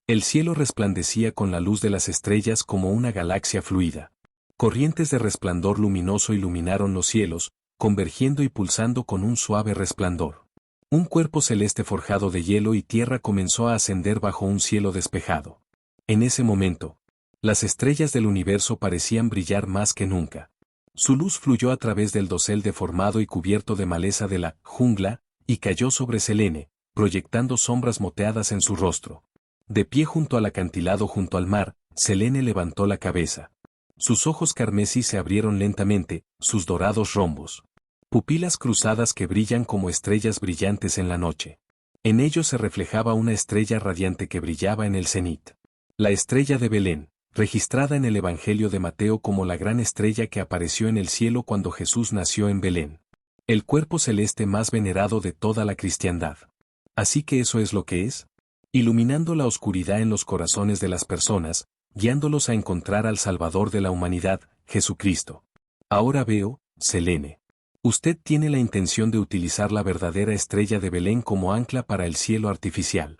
El cielo resplandecía con la luz de las estrellas como una galaxia fluida. Corrientes de resplandor luminoso iluminaron los cielos, convergiendo y pulsando con un suave resplandor. Un cuerpo celeste forjado de hielo y tierra comenzó a ascender bajo un cielo despejado. En ese momento, las estrellas del universo parecían brillar más que nunca. Su luz fluyó a través del dosel deformado y cubierto de maleza de la jungla, y cayó sobre Selene, proyectando sombras moteadas en su rostro. De pie junto al acantilado junto al mar, Selene levantó la cabeza. Sus ojos carmesí se abrieron lentamente, sus dorados rombos. Pupilas cruzadas que brillan como estrellas brillantes en la noche. En ellos se reflejaba una estrella radiante que brillaba en el cenit. La estrella de Belén, registrada en el Evangelio de Mateo como la gran estrella que apareció en el cielo cuando Jesús nació en Belén. El cuerpo celeste más venerado de toda la cristiandad. Así que eso es lo que es. Iluminando la oscuridad en los corazones de las personas, guiándolos a encontrar al Salvador de la humanidad, Jesucristo. Ahora veo, Selene. Usted tiene la intención de utilizar la verdadera estrella de Belén como ancla para el cielo artificial.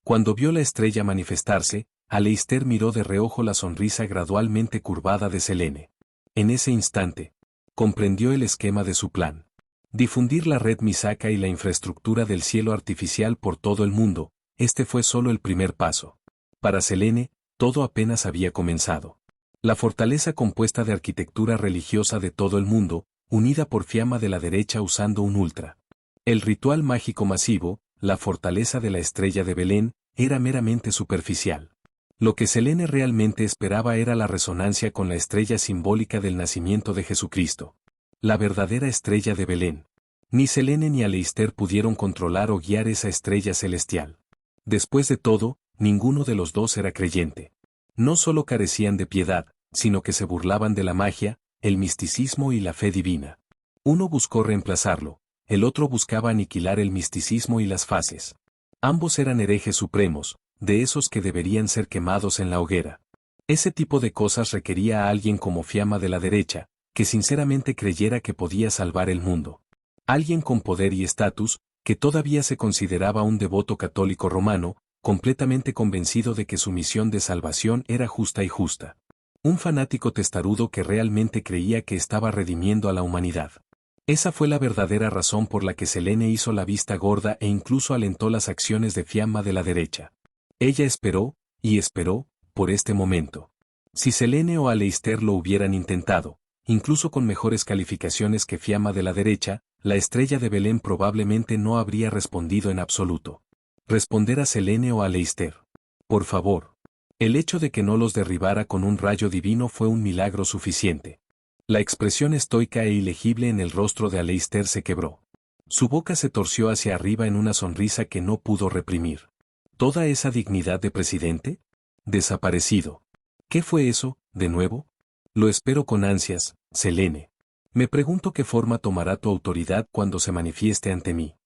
Cuando vio la estrella manifestarse, Aleister miró de reojo la sonrisa gradualmente curvada de Selene. En ese instante, comprendió el esquema de su plan. Difundir la red Misaka y la infraestructura del cielo artificial por todo el mundo, este fue solo el primer paso. Para Selene, todo apenas había comenzado. La fortaleza compuesta de arquitectura religiosa de todo el mundo, unida por Fiamma de la derecha usando un ultra. El ritual mágico masivo, la fortaleza de la estrella de Belén, era meramente superficial. Lo que Selene realmente esperaba era la resonancia con la estrella simbólica del nacimiento de Jesucristo. La verdadera estrella de Belén. Ni Selene ni Aleister pudieron controlar o guiar esa estrella celestial. Después de todo, ninguno de los dos era creyente. No solo carecían de piedad, sino que se burlaban de la magia, el misticismo y la fe divina. Uno buscó reemplazarlo, el otro buscaba aniquilar el misticismo y las fases. Ambos eran herejes supremos, de esos que deberían ser quemados en la hoguera. Ese tipo de cosas requería a alguien como Fiamma de la derecha, que sinceramente creyera que podía salvar el mundo. Alguien con poder y estatus, que todavía se consideraba un devoto católico romano, completamente convencido de que su misión de salvación era justa y justa. Un fanático testarudo que realmente creía que estaba redimiendo a la humanidad. Esa fue la verdadera razón por la que Selene hizo la vista gorda e incluso alentó las acciones de Fiamma de la derecha. Ella esperó, y esperó, por este momento. Si Selene o Aleister lo hubieran intentado, incluso con mejores calificaciones que Fiamma de la derecha, la estrella de Belén probablemente no habría respondido en absoluto. Responder a Selene o Aleister. Por favor. El hecho de que no los derribara con un rayo divino fue un milagro suficiente. La expresión estoica e ilegible en el rostro de Aleister se quebró. Su boca se torció hacia arriba en una sonrisa que no pudo reprimir. ¿Toda esa dignidad de presidente? Desaparecido. ¿Qué fue eso, de nuevo? Lo espero con ansias, Selene. Me pregunto qué forma tomará tu autoridad cuando se manifieste ante mí.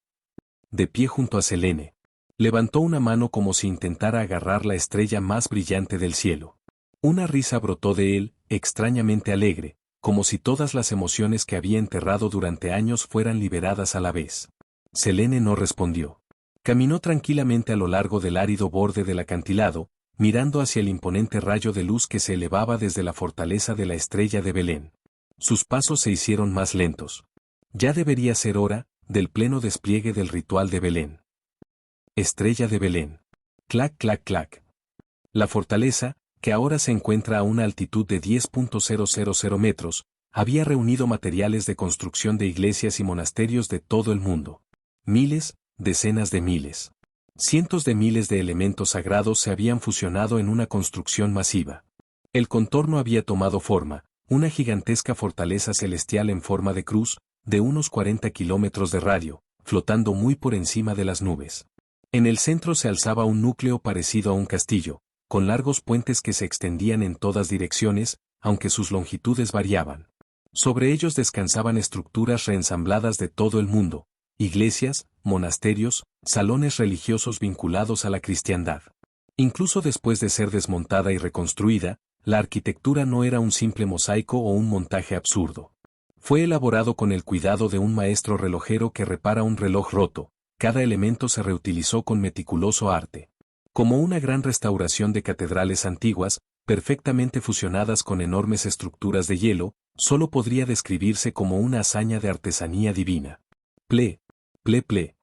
De pie junto a Selene. Levantó una mano como si intentara agarrar la estrella más brillante del cielo. Una risa brotó de él, extrañamente alegre, como si todas las emociones que había enterrado durante años fueran liberadas a la vez. Selene no respondió. Caminó tranquilamente a lo largo del árido borde del acantilado, mirando hacia el imponente rayo de luz que se elevaba desde la fortaleza de la estrella de Belén. Sus pasos se hicieron más lentos. Ya debería ser hora, del pleno despliegue del ritual de Belén. Estrella de Belén. Clac, clac, clac. La fortaleza, que ahora se encuentra a una altitud de 10.000 metros, había reunido materiales de construcción de iglesias y monasterios de todo el mundo. Miles, decenas de miles. Cientos de miles de elementos sagrados se habían fusionado en una construcción masiva. El contorno había tomado forma, una gigantesca fortaleza celestial en forma de cruz, de unos 40 kilómetros de radio, flotando muy por encima de las nubes. En el centro se alzaba un núcleo parecido a un castillo, con largos puentes que se extendían en todas direcciones, aunque sus longitudes variaban. Sobre ellos descansaban estructuras reensambladas de todo el mundo, iglesias, monasterios, salones religiosos vinculados a la cristiandad. Incluso después de ser desmontada y reconstruida, la arquitectura no era un simple mosaico o un montaje absurdo. Fue elaborado con el cuidado de un maestro relojero que repara un reloj roto, cada elemento se reutilizó con meticuloso arte. Como una gran restauración de catedrales antiguas, perfectamente fusionadas con enormes estructuras de hielo, solo podría describirse como una hazaña de artesanía divina. Ple, ple, ple.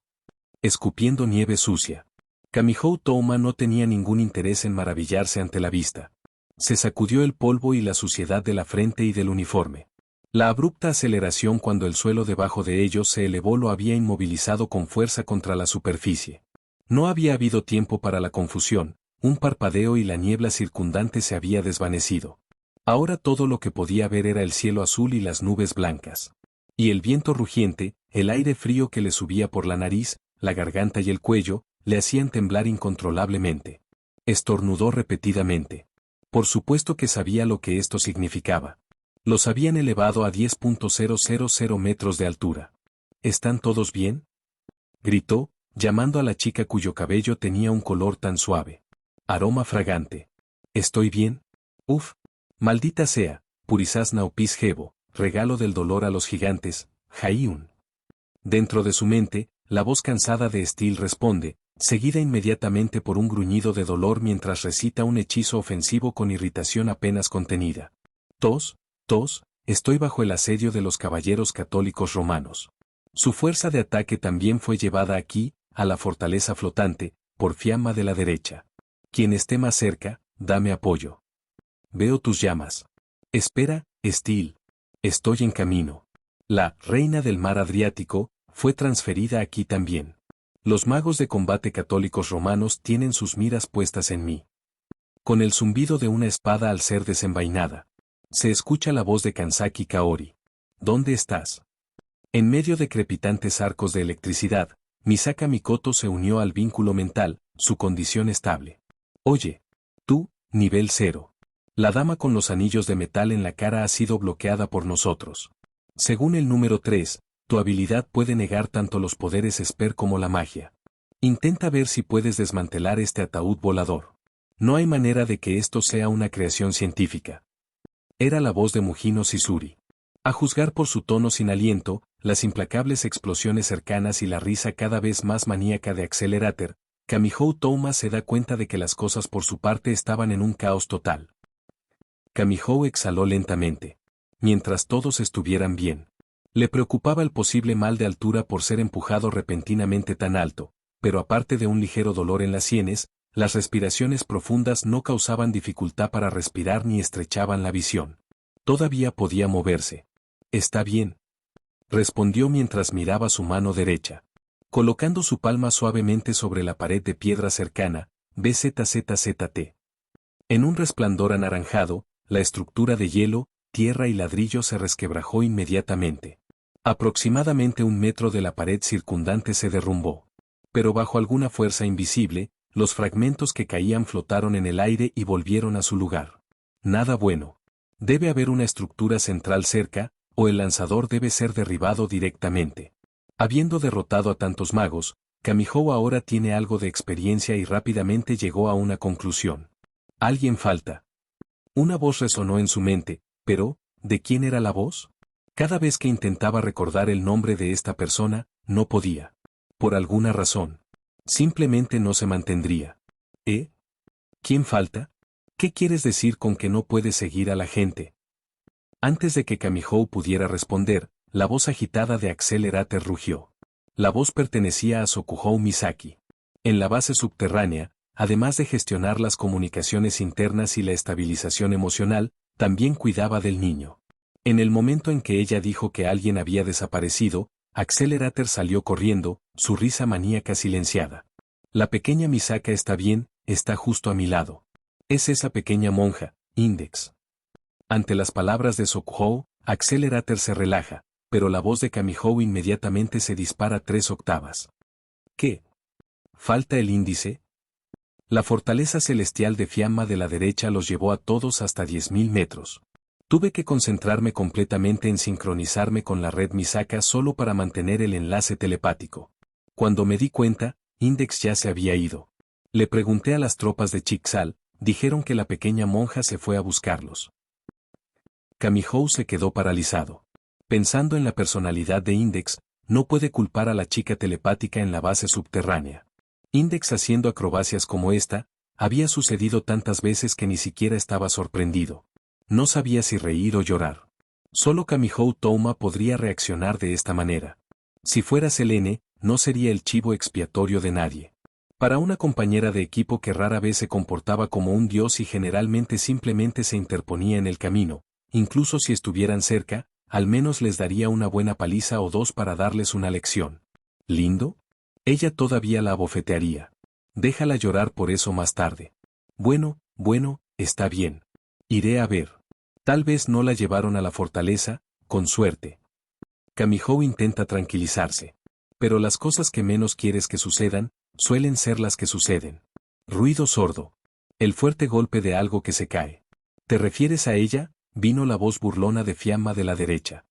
Escupiendo nieve sucia. Kamihou Touma no tenía ningún interés en maravillarse ante la vista. Se sacudió el polvo y la suciedad de la frente y del uniforme. La abrupta aceleración cuando el suelo debajo de ellos se elevó lo había inmovilizado con fuerza contra la superficie. No había habido tiempo para la confusión, un parpadeo y la niebla circundante se había desvanecido. Ahora todo lo que podía ver era el cielo azul y las nubes blancas. Y el viento rugiente, el aire frío que le subía por la nariz, la garganta y el cuello, le hacían temblar incontrolablemente. Estornudó repetidamente. Por supuesto que sabía lo que esto significaba. Los habían elevado a 10.000 metros de altura. ¿Están todos bien?, gritó, llamando a la chica cuyo cabello tenía un color tan suave. Aroma fragante. ¿Estoy bien? Uf. Maldita sea, Purisas Naupis Gebo, regalo del dolor a los gigantes, Jaiun. Dentro de su mente, la voz cansada de Steel responde, seguida inmediatamente por un gruñido de dolor mientras recita un hechizo ofensivo con irritación apenas contenida. Tos, estoy bajo el asedio de los caballeros católicos romanos. Su fuerza de ataque también fue llevada aquí, a la fortaleza flotante, por Fiamma de la derecha. Quien esté más cerca, dame apoyo. Veo tus llamas. Espera, Steel. Estoy en camino. La reina del mar Adriático fue transferida aquí también. Los magos de combate católicos romanos tienen sus miras puestas en mí. Con el zumbido de una espada al ser desenvainada, se escucha la voz de Kanzaki Kaori. ¿Dónde estás? En medio de crepitantes arcos de electricidad, Misaka Mikoto se unió al vínculo mental, su condición estable. Oye, tú, nivel 0. La dama con los anillos de metal en la cara ha sido bloqueada por nosotros. Según el número 3, tu habilidad puede negar tanto los poderes Esper como la magia. Intenta ver si puedes desmantelar este ataúd volador. No hay manera de que esto sea una creación científica. Era la voz de Mujino Sisuri. A juzgar por su tono sin aliento, las implacables explosiones cercanas y la risa cada vez más maníaca de Accelerator, Kamihou Touma se da cuenta de que las cosas por su parte estaban en un caos total. Kamihou exhaló lentamente. Mientras todos estuvieran bien. Le preocupaba el posible mal de altura por ser empujado repentinamente tan alto, pero aparte de un ligero dolor en las sienes, las respiraciones profundas no causaban dificultad para respirar ni estrechaban la visión. Todavía podía moverse. Está bien. Respondió mientras miraba su mano derecha. Colocando su palma suavemente sobre la pared de piedra cercana, BZZZT. En un resplandor anaranjado, la estructura de hielo, tierra y ladrillo se resquebrajó inmediatamente. Aproximadamente 1 metro de la pared circundante se derrumbó. Pero bajo alguna fuerza invisible, los fragmentos que caían flotaron en el aire y volvieron a su lugar. Nada bueno. Debe haber una estructura central cerca, o el lanzador debe ser derribado directamente. Habiendo derrotado a tantos magos, Kamihou ahora tiene algo de experiencia y rápidamente llegó a una conclusión. Alguien falta. Una voz resonó en su mente, pero, ¿de quién era la voz? Cada vez que intentaba recordar el nombre de esta persona, no podía. Por alguna razón. Simplemente no se mantendría. ¿Eh? ¿Quién falta? ¿Qué quieres decir con que no puedes seguir a la gente? Antes de que Kamihou pudiera responder, la voz agitada de Accelerator rugió. La voz pertenecía a Sokuhou Misaki. En la base subterránea, además de gestionar las comunicaciones internas y la estabilización emocional, también cuidaba del niño. En el momento en que ella dijo que alguien había desaparecido, Accelerator salió corriendo, su risa maníaca silenciada. La pequeña Misaka está bien, está justo a mi lado. Es esa pequeña monja, Index. Ante las palabras de Sokuhou, Accelerator se relaja, pero la voz de Kamihou inmediatamente se dispara 3 octavas. ¿Qué? ¿Falta el índice? La fortaleza celestial de Fiamma de la derecha los llevó a todos hasta 10.000 metros. Tuve que concentrarme completamente en sincronizarme con la red Misaka solo para mantener el enlace telepático. Cuando me di cuenta, Index ya se había ido. Le pregunté a las tropas de Chixal, dijeron que la pequeña monja se fue a buscarlos. Kamihou se quedó paralizado. Pensando en la personalidad de Index, no puede culpar a la chica telepática en la base subterránea. Index haciendo acrobacias como esta, había sucedido tantas veces que ni siquiera estaba sorprendido. No sabía si reír o llorar. Solo Kamihou Touma podría reaccionar de esta manera. Si fuera Selene, no sería el chivo expiatorio de nadie. Para una compañera de equipo que rara vez se comportaba como un dios y generalmente simplemente se interponía en el camino, incluso si estuvieran cerca, al menos les daría una buena paliza o 2 para darles una lección. ¿Lindo? Ella todavía la abofetearía. Déjala llorar por eso más tarde. Bueno, está bien. Iré a ver. Tal vez no la llevaron a la fortaleza, con suerte. Kamihou intenta tranquilizarse. Pero las cosas que menos quieres que sucedan, suelen ser las que suceden. Ruido sordo. El fuerte golpe de algo que se cae. ¿Te refieres a ella? Vino la voz burlona de Fiamma de la derecha.